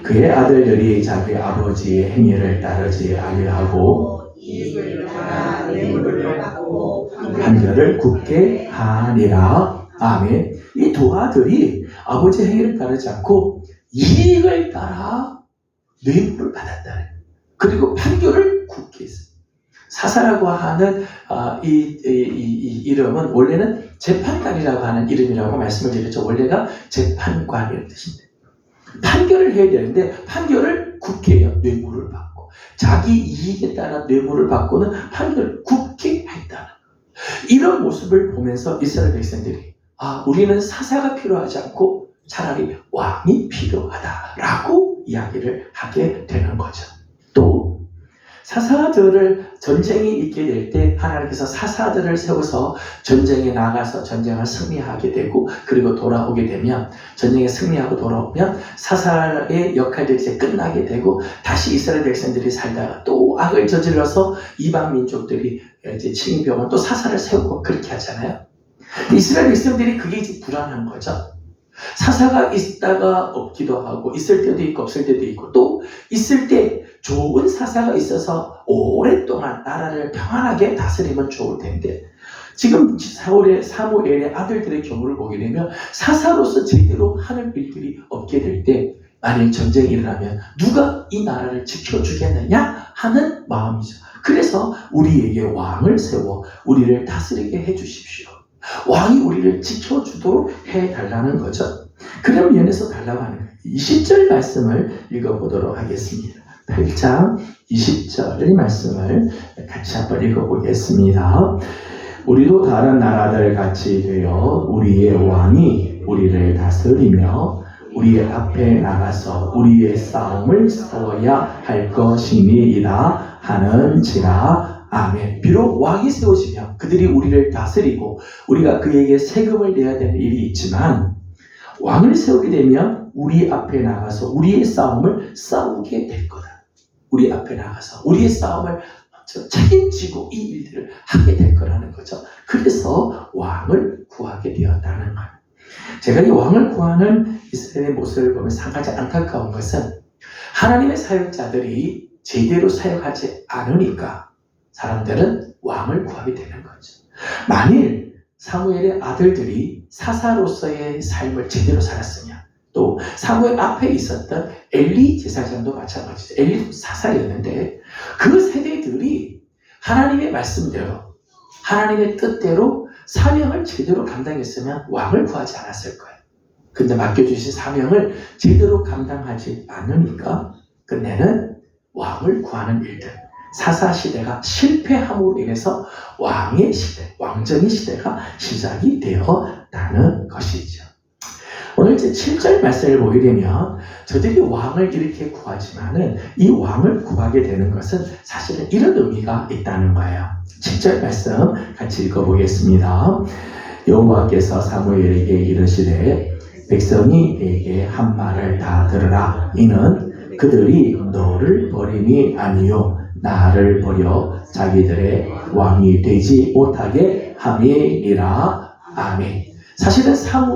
Speaker 1: 그의 아들들이 자기 아버지의 행위를 따르지 아니하고
Speaker 3: 이익을 따라 뇌물을 받고
Speaker 1: 판결을 굳게 하니라. 아멘. 이 두 아들이 아버지의 행위를 따르지 않고 이익을 따라 뇌물을 받았다. 그리고 판결을 굳게 했어요. 사사라고 하는 이 이름은 원래는 재판관이라고 하는 이름이라고 말씀을 드렸죠. 원래가 재판관이라는 뜻입니다. 판결을 해야 되는데 판결을 굳게 해요. 뇌물을 받고. 자기 이익에 따라 뇌물을 받고는 판결을 굳게 했다는 이런 모습을 보면서 이스라엘 백성들이 우리는 사사가 필요하지 않고 차라리 왕이 필요하다라고 이야기를 하게 되는 거죠. 또 사사들을 전쟁이 있게 될 때 하나님께서 사사들을 세워서 전쟁에 나가서 전쟁을 승리하게 되고 그리고 돌아오게 되면 전쟁에 승리하고 돌아오면 사사의 역할들이 이제 끝나게 되고 다시 이스라엘 백성들이 살다가 또 악을 저질러서 이방 민족들이 이제 칭병을 또 사사를 세우고 그렇게 하잖아요. 이스라엘 백성들이 그게 이제 불안한 거죠. 사사가 있다가 없기도 하고 있을 때도 있고 없을 때도 있고 또 있을 때 좋은 사사가 있어서 오랫동안 나라를 평안하게 다스리면 좋을 텐데 지금 사무엘의 아들들의 경우를 보게 되면 사사로서 제대로 하는 일들이 없게 될 때 만일 전쟁이 일어나면 누가 이 나라를 지켜주겠느냐 하는 마음이죠. 그래서 우리에게 왕을 세워 우리를 다스리게 해주십시오. 왕이 우리를 지켜주도록 해달라는 거죠. 그런 면에서 달라고 하는 거예요. 20절 말씀을 읽어보도록 하겠습니다. 8장 20절 말씀을 같이 한번 읽어보겠습니다. 우리도 다른 나라들 같이 되어 우리의 왕이 우리를 다스리며 우리의 앞에 나가서 우리의 싸움을 싸워야 할 것이니이다 하는지라. 아멘. 비록 왕이 세워지며 그들이 우리를 다스리고 우리가 그에게 세금을 내야 되는 일이 있지만 왕을 세우게 되면 우리 앞에 나가서 우리의 싸움을 싸우게 될 거다. 우리 앞에 나가서 우리의 싸움을 책임지고 이 일들을 하게 될 거라는 거죠. 그래서 왕을 구하게 되었다는 거예요. 제가 이 왕을 구하는 이스라엘의 모습을 보면서 한 가지 안타까운 것은 하나님의 사역자들이 제대로 사역하지 않으니까 사람들은 왕을 구하게 되는 거죠. 만일 사무엘의 아들들이 사사로서의 삶을 제대로 살았으면 또 사무엘 앞에 있었던 엘리 제사장도 마찬가지죠. 엘리도 사사였는데 그 세대들이 하나님의 말씀대로 하나님의 뜻대로 사명을 제대로 감당했으면 왕을 구하지 않았을 거예요. 근데 맡겨주신 사명을 제대로 감당하지 않으니까 끝내는 왕을 구하는 일들, 사사시대가 실패함으로 인해서 왕의 시대, 왕정의 시대가 시작이 되었다는 것이죠. 오늘 이제 7절 말씀을 보게 되면 저들이 왕을 이렇게 구하지만은 이 왕을 구하게 되는 것은 사실은 이런 의미가 있다는 거예요. 7절 말씀 같이 읽어보겠습니다. 여호와께서 사무엘에게 이르시되 백성이 내게 한 말을 다 들으라. 이는 그들이 너를 버림이 아니요 나를 버려 자기들의 왕이 되지 못하게 함이니라. 아멘. 사실은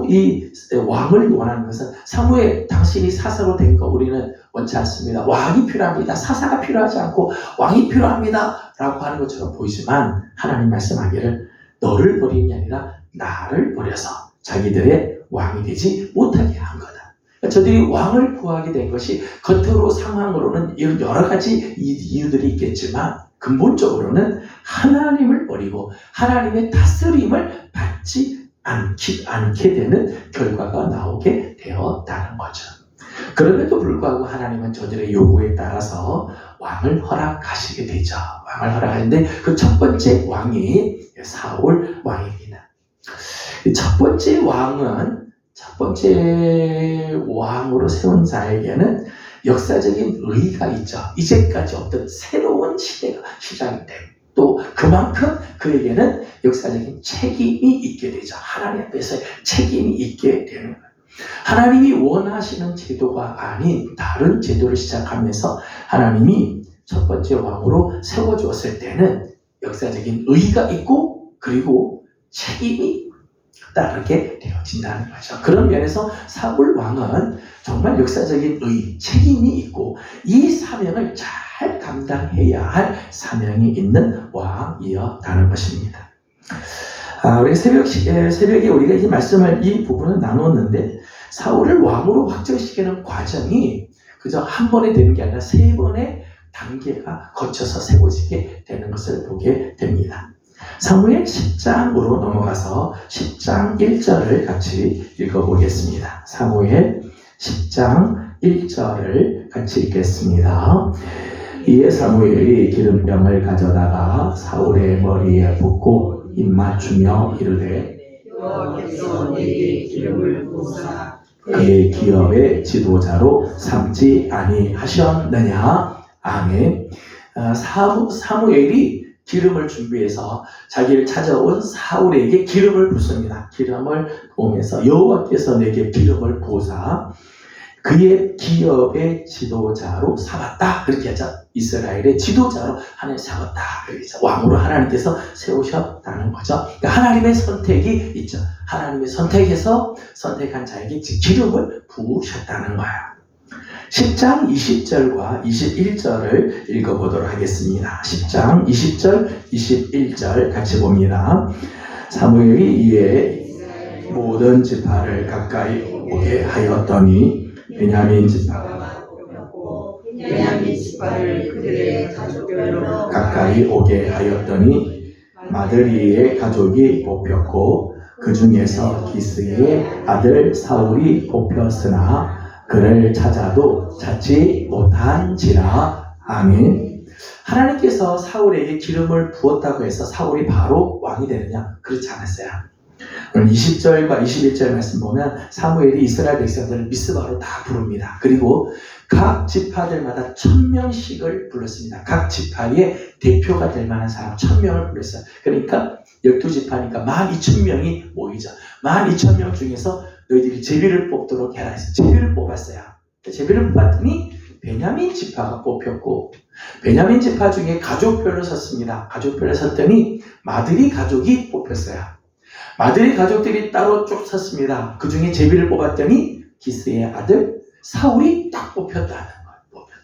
Speaker 1: 이 왕을 원하는 것은 사무엘 당신이 사사로 된 거 우리는 원치 않습니다. 왕이 필요합니다. 사사가 필요하지 않고 왕이 필요합니다 라고 하는 것처럼 보이지만 하나님 말씀하기를 너를 버리는 게 아니라 나를 버려서 자기들의 왕이 되지 못하게 한 거다. 저들이 왕을 구하게 된 것이 겉으로 상황으로는 여러 가지 이유들이 있겠지만 근본적으로는 하나님을 버리고 하나님의 다스림을 받지 않게 되는 결과가 나오게 되었다는 거죠. 그럼에도 불구하고 하나님은 저들의 요구에 따라서 왕을 허락하시게 되죠. 왕을 허락하는데 그 첫 번째 왕이 사울 왕입니다. 첫 번째 왕으로 세운 자에게는 역사적인 의의가 있죠. 이제까지 없던 새로운 시대가 시작이 되고 또 그만큼 그에게는 역사적인 책임이 있게 되죠. 하나님 앞에서 책임이 있게 되는 거예요. 하나님이 원하시는 제도가 아닌 다른 제도를 시작하면서 하나님이 첫 번째 왕으로 세워주었을 때는 역사적인 의의가 있고 그리고 책임이 따르게 되어진다는 거죠. 그런 면에서 사울 왕은 정말 역사적인 의의, 책임이 있고 이 사명을 잘 감당해야 할 사명이 있는 왕이었다는 것입니다. 우리 새벽에 우리가 이 말씀을 이 부분을 나누었는데 사울을 왕으로 확정시키는 과정이 그저 한 번에 되는 게 아니라 세 번의 단계가 거쳐서 세워지게 되는 것을 보게 됩니다. 사무엘 10장으로 넘어가서 10장 1절을 같이 읽어보겠습니다. 사무엘 10장 1절을 같이 읽겠습니다. 이에 사무엘이 기름병을 가져다가 사울의 머리에 붓고 입맞추며 이르되
Speaker 3: 여호와께서 내게 기름을 부으사
Speaker 1: 그의 기업의 지도자로 삼지 아니하셨느냐. 아멘. 사무엘이 기름을 준비해서 자기를 찾아온 사울에게 기름을 붓습니다. 기름을 부으면서 여호와께서 내게 기름을 부으사 그의 기업의 지도자로 삼았다. 그렇게 하죠. 이스라엘의 지도자로 하나님 삼았다. 왕으로 하나님께서 세우셨다는 거죠. 그러니까 하나님의 선택이 있죠. 하나님의 선택해서 선택한 자에게 기름을 부으셨다는 거예요. 10장 20절과 21절을 읽어보도록 하겠습니다. 10장 20절, 21절 같이 봅니다. 사무엘이 이에 모든 지파를 가까이 오게 하였더니 베냐민 지파가
Speaker 3: 베냐민 지파를 그들의 가족별로
Speaker 1: 가까이 오게 하였더니 마드리의 가족이 뽑혔고 그 중에서 기스의 아들 사울이 뽑혔으나 그를 찾아도 찾지 못한지라. 아멘. 하나님께서 사울에게 기름을 부었다고 해서 사울이 바로 왕이 되느냐? 그렇지 않았어요. 오늘 20절과 21절 말씀 보면 사무엘이 이스라엘 백성들을 미스바로 다 부릅니다. 그리고 각 지파들마다 1000명씩을 불렀습니다. 각 지파의 대표가 될 만한 사람 1000명을 불렀어요. 그러니까 12지파니까 12,000명이 모이죠. 12,000명 중에서 너희들이 제비를 뽑도록 해라 해서 제비를 뽑았어요. 제비를 뽑았더니 베냐민 지파가 뽑혔고, 베냐민 지파 중에 가족별로 섰습니다. 가족별로 섰더니 마드리 가족이 뽑혔어요. 마드리 가족들이 따로 쭉 섰습니다. 그 중에 제비를 뽑았더니 기스의 아들 사울이 딱 뽑혔다는 거예요. 뽑혔다.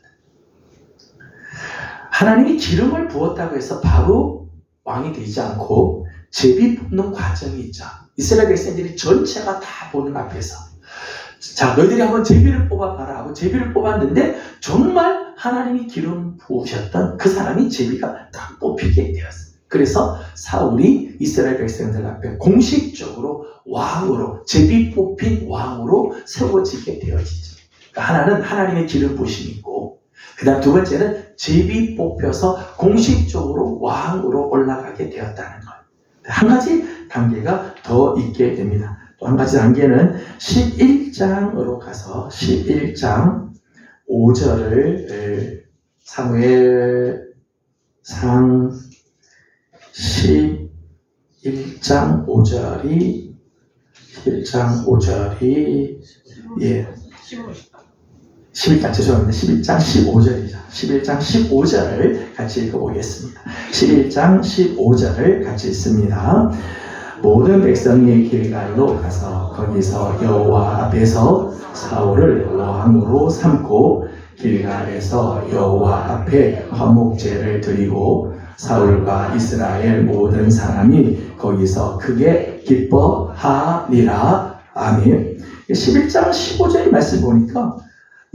Speaker 1: 하나님이 기름을 부었다고 해서 바로 왕이 되지 않고 제비 뽑는 과정이 있죠. 이스라엘 백성들이 전체가 다 보는 앞에서 자, 너희들이 한번 제비를 뽑아봐라 하고 제비를 뽑았는데 정말 하나님이 기름 부으셨던 그 사람이 제비가 딱 뽑히게 되었어요. 그래서 사울이 이스라엘 백성들 앞에 공식적으로 왕으로, 제비 뽑힌 왕으로 세워지게 되어지죠. 그러니까 하나는 하나님의 기름 부으심이 있고, 그 다음 두 번째는 제비 뽑혀서 공식적으로 왕으로 올라가게 되었다는 거예요. 한 가지 단계가 더 있게 됩니다. 또 한 가지 단계는 11장으로 가서 11장 5절을 사무엘상 11장 5절이 11장 5절이 11장 죄송합니다. 11장 15절이죠. 11장 15절을 같이 읽어보겠습니다. 11장 15절을 같이 읽습니다. 모든 백성이 길갈로 가서 거기서 여호와 앞에서 사울을 왕으로 삼고 길갈에서 여호와 앞에 화목제를 드리고 사울과 이스라엘 모든 사람이 거기서 크게 기뻐하니라. 아멘. 11장 15절의 말씀 보니까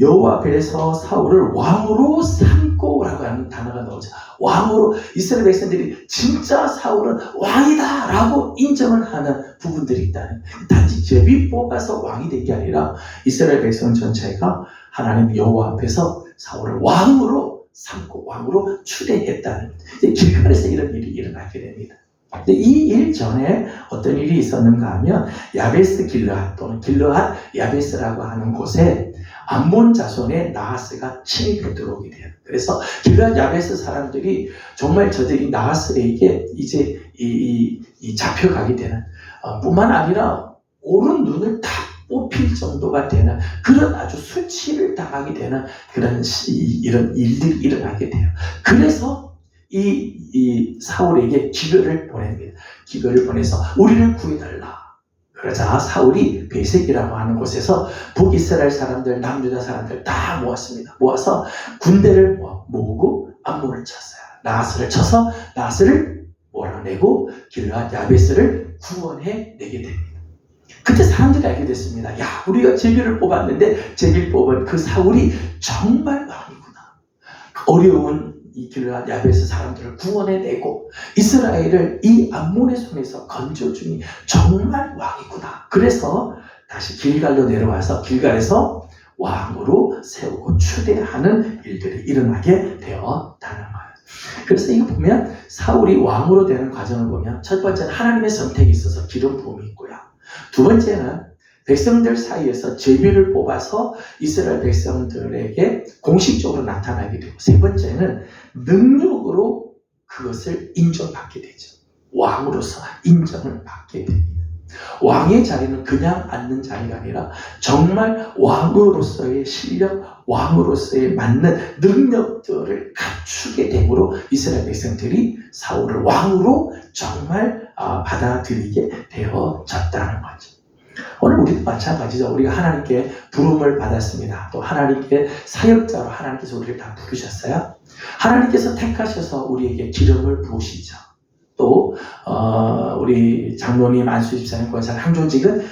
Speaker 1: 여호와 앞에서 사울을 왕으로 삼고라고 하는 단어가 나오죠. 왕으로 이스라엘 백성들이 진짜 사울은 왕이다 라고 인정을 하는 부분들이 있다는, 단지 제비 뽑아서 왕이 된 게 아니라 이스라엘 백성 전체가 하나님 여호와 앞에서 사울을 왕으로 삼고 왕으로 추대했다는, 길갈에서 이런 일이 일어나게 됩니다. 근데 이 일 전에 어떤 일이 있었는가 하면 야베스 길르앗 또는 길르앗 야베스라고 하는 곳에 암몬 자손의 나하스가 침입해 들어오게 돼요. 그래서 길르앗 야베스 사람들이 정말 저들이 나하스에게 이제 잡혀가게 되는, 뿐만 아니라 오른 눈을 다 뽑힐 정도가 되는 그런 아주 수치를 당하게 되는 그런 이런 일들이 일어나게 돼요. 그래서 이 사울에게 기별을 보냅니다. 기별을 보내서 우리를 구해달라. 그러자 사울이 베색이라고 하는 곳에서 북이스라엘 사람들, 남유다 사람들 다 모았습니다. 모아서 군대를 모으고 암몬을 쳤어요. 나하스를 쳐서 나하스를 몰아내고 길르앗 야베스를 구원해내게 됩니다. 그때 사람들이 알게 됐습니다. 야, 우리가 제비를 뽑았는데 제비를 뽑은 그 사울이 정말 왕이구나. 어려운 이 길르앗 야베스 사람들을 구원해내고 이스라엘을 이 암몬의 손에서 건져주니 정말 왕이구나. 그래서 다시 길갈로 내려와서 길갈에서 왕으로 세우고 추대하는 일들이 일어나게 되었다는 거예요. 그래서 이거 보면 사울이 왕으로 되는 과정을 보면 첫 번째는 하나님의 선택이 있어서 기름 부음이 있고요. 두 번째는 백성들 사이에서 제비를 뽑아서 이스라엘 백성들에게 공식적으로 나타나게 되고, 세 번째는 능력으로 그것을 인정받게 되죠. 왕으로서 인정을 받게 됩니다. 왕의 자리는 그냥 앉는 자리가 아니라 정말 왕으로서의 실력, 왕으로서의 맞는 능력들을 갖추게 되므로 이스라엘 백성들이 사울을 왕으로 정말 받아들이게 되어졌다는 거죠. 오늘 우리도 마찬가지죠. 우리가 하나님께 부름을 받았습니다. 또 하나님께 사역자로 하나님께서 우리를 다 부르셨어요. 하나님께서 택하셔서 우리에게 기름을 부으시죠. 또 우리 장로님, 안수 집사님, 권사님, 항존직은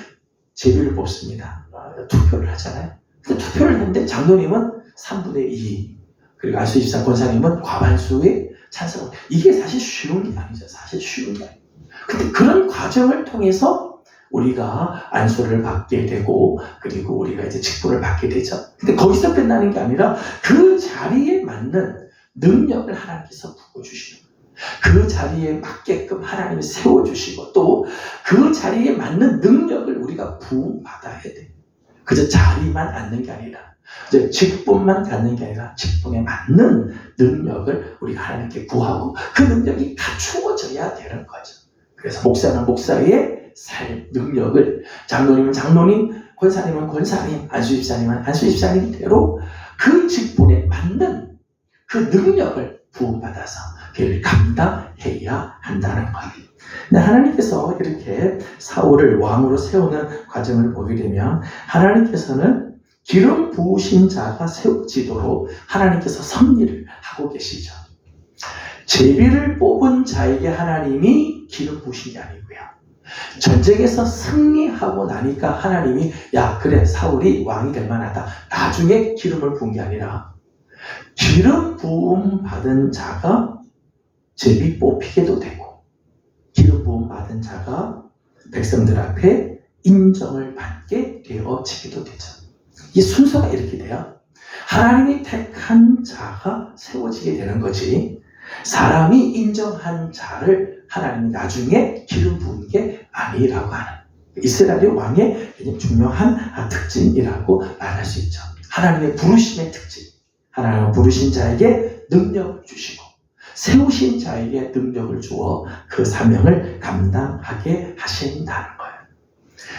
Speaker 1: 제비를 뽑습니다. 투표를 하잖아요. 근데 투표를 했는데 장로님은 3분의 2, 그리고 안수 집사, 권사님은 과반수의 찬성을. 이게 사실 쉬운 게 아니죠. 사실 쉬운 게 아니에요. 근데 그런 과정을 통해서 우리가 안수를 받게 되고, 그리고 우리가 이제 직분을 받게 되죠. 근데 거기서 끝나는 게 아니라 그 자리에 맞는 능력을 하나님께서 부어주시는 거예요. 그 자리에 맞게끔 하나님이 세워주시고 또 그 자리에 맞는 능력을 우리가 부음받아야 돼요. 그저 자리만 앉는 게 아니라 이제 직분만 갖는 게 아니라 직분에 맞는 능력을 우리가 하나님께 구하고 그 능력이 갖추어져야 되는 거죠. 그래서 목사는 목사의 살 능력을, 장로님은 장로님, 권사님은 권사님, 안수집사님은 안수집사님대로 그 직분에 맞는 그 능력을 부음받아서 그를 감당해야 한다는 거예요. 근데 하나님께서 이렇게 사울을 왕으로 세우는 과정을 보게 되면 하나님께서는 기름 부으신 자가 세워지도록 하나님께서 섭리를 하고 계시죠. 제비를 뽑은 자에게 하나님이 기름 부으신 게 아니고요. 전쟁에서 승리하고 나니까 하나님이 야 그래 사울이 왕이 될 만하다. 나중에 기름을 부은 게 아니라 기름 부음 받은 자가 제비 뽑히게도 되고 기름 부음 받은 자가 백성들 앞에 인정을 받게 되어지기도 되죠. 이 순서가 이렇게 돼요. 하나님이 택한 자가 세워지게 되는 거지 사람이 인정한 자를 하나님이 나중에 기름 부은 게 아니라고 하는 이스라엘의 왕의 굉장히 중요한 특징이라고 말할 수 있죠. 하나님의 부르심의 특징, 하나님은 부르신 자에게 능력을 주시고 세우신 자에게 능력을 주어 그 사명을 감당하게 하신다는 거예요.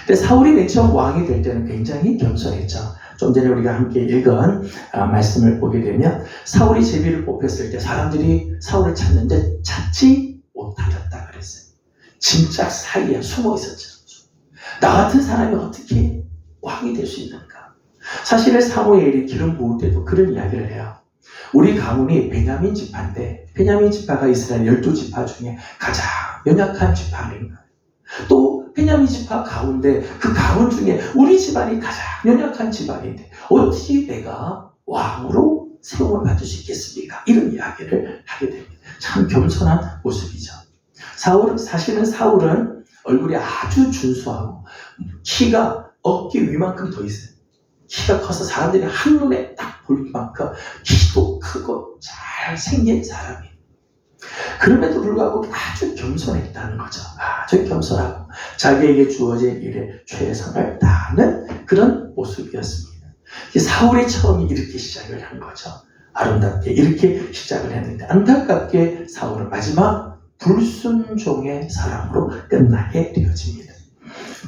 Speaker 1: 근데 사울이 맨 처음 왕이 될 때는 굉장히 겸손했죠. 좀 전에 우리가 함께 읽은 말씀을 보게 되면 사울이 제비를 뽑혔을 때 사람들이 사울을 찾는데 찾지 못하였다 그랬어요. 진짜 사이에 숨어 있었죠. 나 같은 사람이 어떻게 왕이 될 수 있는가? 사실은 사무엘이 기름 부을 때도 그런 이야기를 해요. 우리 가문이 베냐민 지파인데 베냐민 지파가 이스라엘 12지파 중에 가장 연약한 지파 아닌가? 또 베냐민 지파 가운데 그 가문 중에 우리 집안이 가장 연약한 집안인데 어떻게 내가 왕으로 세움을 받을 수 있겠습니까? 이런 이야기를 하게 됩니다. 참 겸손한 모습이죠. 사실은 사울은 얼굴이 아주 준수하고 키가 어깨 위만큼 더 있어요. 키가 커서 사람들이 한눈에 딱 볼 만큼 키도 크고 잘생긴 사람이에요. 그럼에도 불구하고 아주 겸손했다는 거죠. 아주 겸손하고 자기에게 주어진 일에 최선을 다하는 그런 모습이었습니다. 사울이 처음에 이렇게 시작을 한 거죠. 아름답게 이렇게 시작을 했는데 안타깝게 사울은 마지막 불순종의 사람으로 끝나게 되어집니다.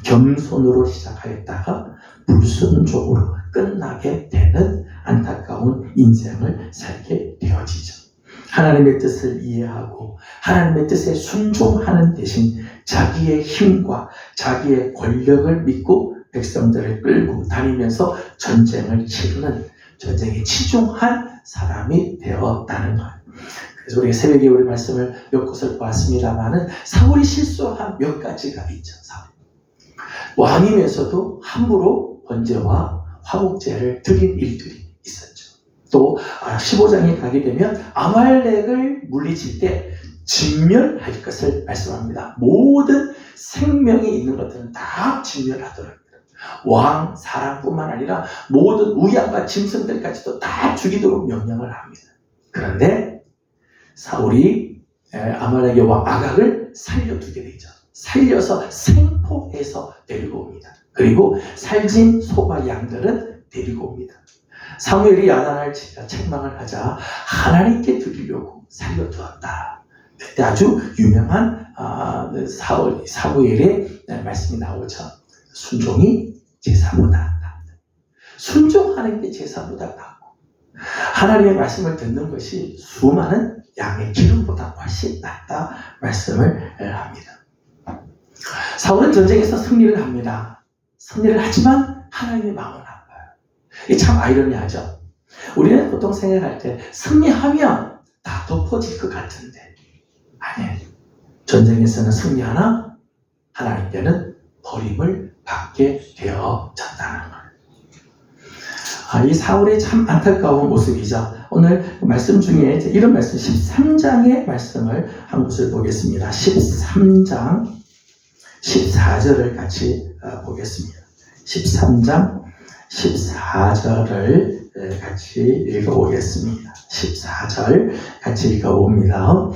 Speaker 1: 겸손으로 시작하였다가 불순종으로 끝나게 되는 안타까운 인생을 살게 되어지죠. 하나님의 뜻을 이해하고 하나님의 뜻에 순종하는 대신 자기의 힘과 자기의 권력을 믿고 백성들을 끌고 다니면서 전쟁을 치르는 전쟁에 치중한 사람이 되었다는 거예요. 그래서 우리가 새벽에 우리 말씀을 몇 곳을 보았습니다만은 사울이 실수한 몇 가지가 있죠. 사울. 왕이면서도 함부로 번제와 화목제를 드린 일들이 있었죠. 또 15장에 가게 되면 아말렉을 물리칠 때 진멸할 것을 말씀합니다. 모든 생명이 있는 것들은 다 진멸하더랍니다. 왕, 사람뿐만 아니라 모든 우양과 짐승들까지도 다 죽이도록 명령을 합니다. 그런데 사울이 아말렉의 왕 아각을 살려두게 되죠. 살려서 생포해서 데리고 옵니다. 그리고 살진 소와 양들은 데리고 옵니다. 사무엘이 야단을 치자 책망을 하자 하나님께 드리려고 살려두었다. 그때 아주 유명한 사무엘의 말씀이 나오죠. 순종이 제사보다 낫다. 순종하는 게 제사보다 낫고 하나님의 말씀을 듣는 것이 수많은 양의 기름보다 훨씬 낫다 말씀을 합니다. 사울은 전쟁에서 승리를 합니다. 승리를 하지만 하나님의 마음은 아파요. 이게 참 아이러니하죠. 우리는 보통 생각할 때 승리하면 다 덮어질 것 같은데 아니에요. 전쟁에서는 승리하나 하나님께는 버림을 받게 되어졌다는 거예요. 이 사울의 참 안타까운 모습이죠. 오늘 말씀 중에 이런 말씀 13장의 말씀을 한 곳을 보겠습니다. 13장 14절을 같이 보겠습니다. 13장 14절을 같이 읽어보겠습니다. 14절 같이 읽어봅니다.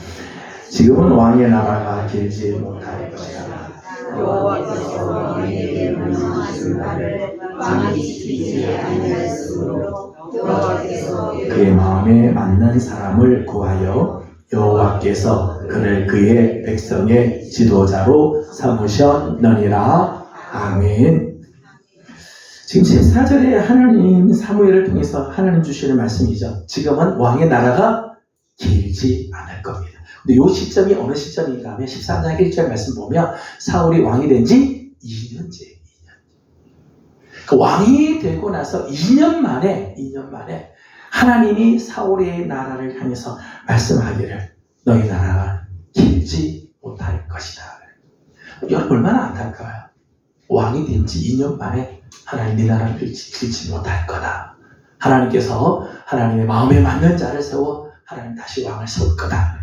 Speaker 1: 지금은 왕의 나라가 길지 못할 것이다.
Speaker 3: 여호와께서 너희에게 명령하신 바를 왕이 지키지 아니하였으므로 여호와께서
Speaker 1: 그의 마음에 맞는 사람을 구하여 여호와께서 그를 그의 백성의 지도자로 삼으셨느니라. 아멘. 지금 14절에 하나님 사무엘을 통해서 하나님 주시는 말씀이죠. 지금은 왕의 나라가 길지 않을 겁니다. 근데 이 시점이 어느 시점인가 하면 13장 1절 말씀 보면 사울이 왕이 된 지 2년째. 그 왕이 되고 나서 2년 만에 하나님이 사울의 나라를 향해서 말씀하기를 너희 나라가 길지 못할 것이다. 여러분 얼마나 안타까워요. 왕이 된 지 2년 만에 하나님 네 나라를 길지 못할 거다. 하나님께서 하나님의 마음에 맞는 자를 세워 하나님 다시 왕을 세울 거다.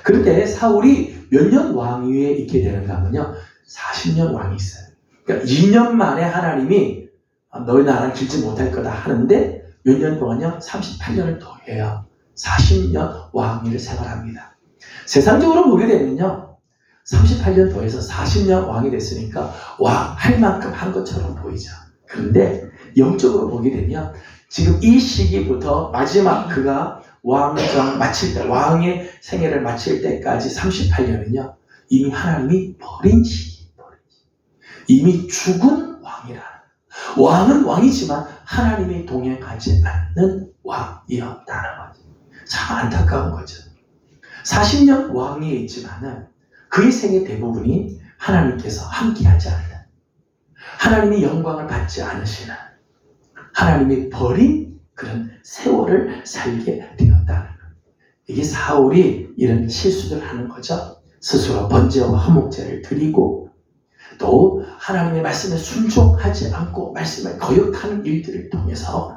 Speaker 1: 그런데 사울이 몇 년 왕위에 있게 되는가 하면요. 40년 왕이 있어요. 그러니까 2년 만에 하나님이 너희 나라를 길지 못할 거다 하는데 몇 년 동안요? 38년을 더해요. 40년 왕위를 생활합니다. 세상적으로 보게 되면요. 38년 더해서 40년 왕이 됐으니까 할 만큼 한 것처럼 보이죠. 그런데 영적으로 보게 되면 지금 이 시기부터 마지막 그가 왕정 마칠 때, 왕의 생애를 마칠 때까지 38년은요. 이미 하나님이 버린 시기. 이미 죽은 왕이라. 왕은 왕이지만 하나님이 동행하지 않는 왕이었다는 거죠. 참 안타까운 거죠. 40년 왕위에 있지만은 그의 생애 대부분이 하나님께서 함께하지 않는, 하나님이 영광을 받지 않으시는, 하나님이 버린 그런 세월을 살게 되었다는 거예요. 이게 사울이 이런 실수를 하는 거죠. 스스로 번제와 화목제를 드리고 또 하나님의 말씀에 순종하지 않고 말씀을 거역하는 일들을 통해서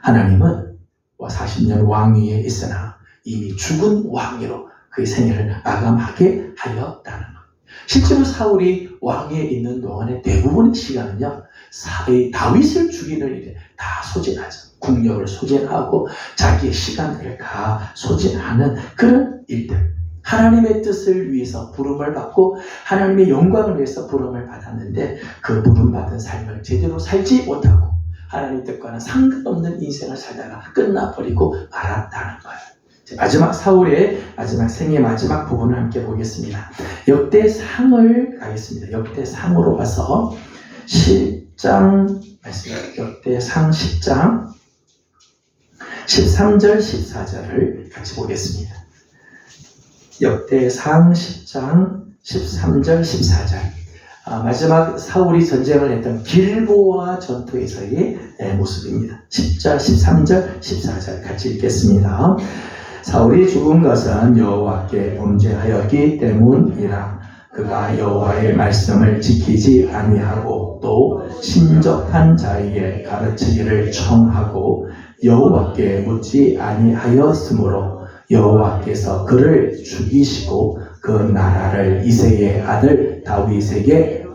Speaker 1: 하나님은 40년 왕위에 있으나 이미 죽은 왕위로 그의 생애를 마감하게 하였다는 것. 실제로 사울이 왕위에 있는 동안의 대부분의 시간은요, 다윗을 죽이는 일에 다 소진하죠. 국력을 소진하고 자기의 시간들을 다 소진하는 그런 일들. 하나님의 뜻을 위해서 부름을 받고 하나님의 영광을 위해서 부름을 받았는데 그 부름받은 삶을 제대로 살지 못하고 하나님 뜻과는 상관없는 인생을 살다가 끝나버리고 말았다는 거예요. 마지막 사울의 마지막 생의 마지막 부분을 함께 보겠습니다. 역대상을 가겠습니다. 역대상으로 가서 10장 말씀입니다. 역대상 10장 13절 14절을 같이 보겠습니다. 역대상 10장 13절 14절 마지막 사울이 전쟁을 했던 길보아 전투에서의 모습입니다. 10절 13절 14절 같이 읽겠습니다. 사울이 죽은 것은 여호와께 범죄하였기 때문이라. 그가 여호와의 말씀을 지키지 아니하고 또 신접한 자에게 가르치기를 청하고 여호와께 묻지 아니하였으므로 여호와께서 그를 죽이시고 그 나라를 이새의 아들 다윗에게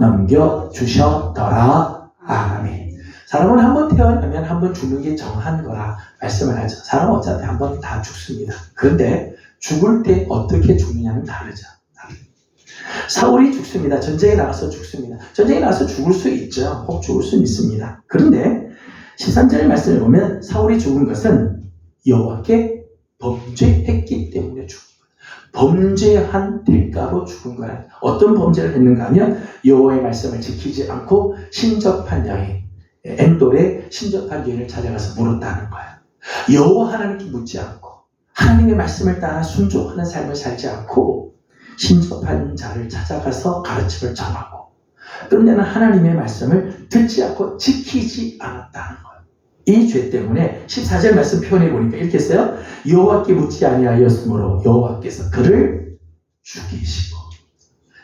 Speaker 1: 넘겨주셨더라. 아멘. 사람은 한번 태어나면 한번 죽는 게 정한 거라 말씀을 하죠. 사람은 어차피 한번 다 죽습니다. 그런데 죽을 때 어떻게 죽느냐는 다르죠. 사울이 죽습니다. 전쟁에 나가서 죽습니다. 전쟁에 나가서 죽을 수 있죠. 혹 죽을 수 있습니다. 그런데 13절의 말씀을 보면 사울이 죽은 것은 여호와께 범죄했기 때문에 죽은 거예요. 범죄한 대가로 죽은 거예요. 어떤 범죄를 했는가 하면 여호와의 말씀을 지키지 않고 신접한 여인, 엔돌의 신접한 여인을 찾아가서 물었다는 거예요. 여호와 하나님께 묻지 않고 하나님의 말씀을 따라 순종하는 삶을 살지 않고 신접한 자를 찾아가서 가르침을 전하고 끝내는 하나님의 말씀을 듣지 않고 지키지 않았다는 거예요. 이 죄 때문에 14절 말씀 표현해 보니까 이렇게 했어요. 여호와께 묻지 아니하였으므로 여호와께서 그를 죽이시고.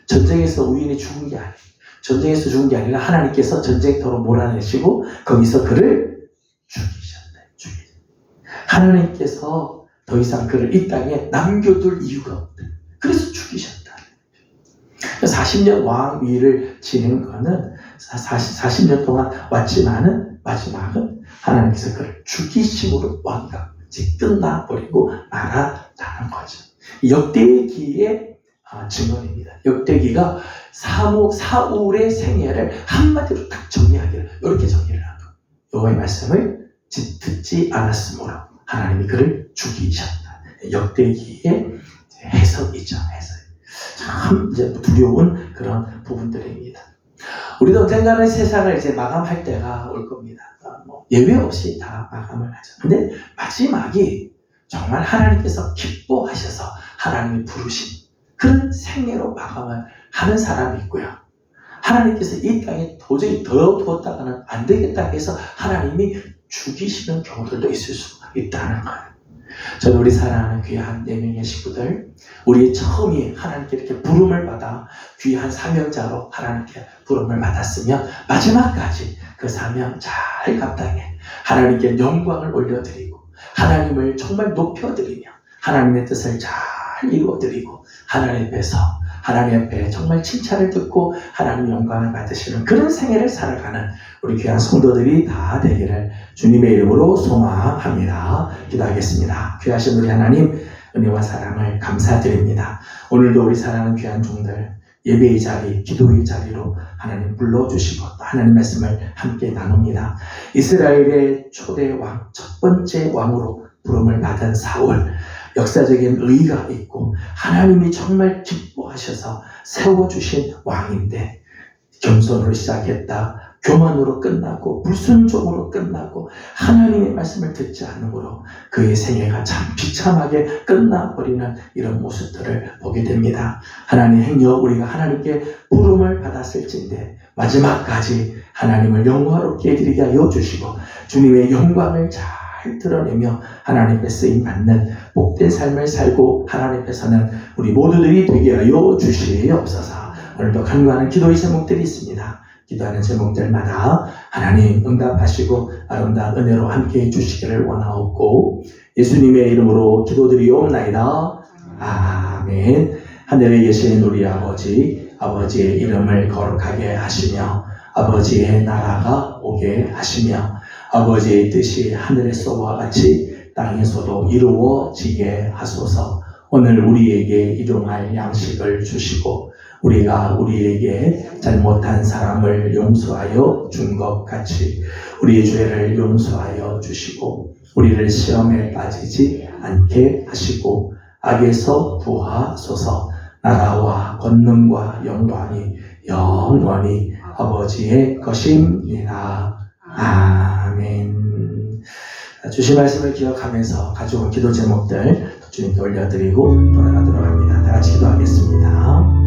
Speaker 1: 전쟁에서 우인이 죽은 게 아니에요. 전쟁에서 죽은 게 아니라 하나님께서 전쟁터로 몰아내시고 거기서 그를 죽이셨네. 하나님께서 더 이상 그를 이 땅에 남겨둘 이유가 없다. 그래서 죽이셨다. 40년 왕위를 지낸 거는 40년 동안 왔지만은 마지막은 하나님께서 그를 죽이심으로 왕위가 끝나버리고 말았다는 거죠. 역대기의 증언입니다. 역대기가 사울의 생애를 한마디로 딱 정리하기를 이렇게 정리를 한 거예요. 여호와의 말씀을 듣지 않았으므로 하나님이 그를 죽이셨다. 역대기의 해석이죠. 해석. 참 이제 두려운 그런 부분들입니다. 우리도 언젠가는 세상을 이제 마감할 때가 올 겁니다. 예외 없이 다 마감을 하죠. 근데 마지막이 정말 하나님께서 기뻐하셔서 하나님이 부르신 그런 생애로 마감을 하는 사람이 있고요. 하나님께서 이 땅에 도저히 더 두었다가는 안 되겠다 해서 하나님이 죽이시는 경우들도 있을 수 있다는 거예요. 저는 우리 사랑하는 귀한 4명의 식구들, 우리의 처음이 하나님께 이렇게 부름을 받아 귀한 사명자로 하나님께 부름을 받았으며 마지막까지 그 사명 잘 감당해 하나님께 영광을 올려드리고 하나님을 정말 높여드리며 하나님의 뜻을 잘 이루어드리고 하나님 앞에 정말 칭찬을 듣고 하나님의 영광을 받으시는 그런 생애를 살아가는 우리 귀한 성도들이 다 되기를 주님의 이름으로 소망합니다. 기도하겠습니다. 귀하신 우리 하나님, 은혜와 사랑을 감사드립니다. 오늘도 우리 사랑하는 귀한 종들 예배의 자리, 기도의 자리로 하나님 불러주시고 또 하나님 말씀을 함께 나눕니다. 이스라엘의 초대 왕, 첫 번째 왕으로 부름을 받은 사울, 역사적인 의의가 있고 하나님이 정말 기뻐하셔서 세워주신 왕인데 겸손으로 시작했다. 교만으로 끝나고 불순종으로 끝나고 하나님의 말씀을 듣지 않으므로 그의 생애가 참 비참하게 끝나버리는 이런 모습들을 보게 됩니다. 하나님 행여 우리가 하나님께 부름을 받았을진데 마지막까지 하나님을 영광롭게 해드리게 하여 주시고 주님의 영광을 잘 드러내며 하나님께 쓰임받는 복된 삶을 살고 하나님 앞에서는 우리 모두들이 되게 하여 주시옵소서. 오늘도 간구하는 기도의 제목들이 있습니다. 기도하는 제목들마다 하나님 응답하시고 아름다운 은혜로 함께해 주시기를 원하옵고 예수님의 이름으로 기도드리옵나이다. 아멘. 하늘에 계신 우리 아버지의 이름을 거룩하게 하시며 아버지의 나라가 오게 하시며 아버지의 뜻이 하늘에서와 같이 땅에서도 이루어지게 하소서. 오늘 우리에게 일용할 양식을 주시고 우리가 우리에게 잘못한 사람을 용서하여 준 것 같이 우리의 죄를 용서하여 주시고 우리를 시험에 빠지지 않게 하시고 악에서 구하소서. 나라와 권능과 영광이 영원히 아버지의 것입니다. 아멘. 주신 말씀을 기억하면서 가져온 기도 제목들 주님께 올려드리고 돌아가도록 합니다. 다 같이 기도하겠습니다.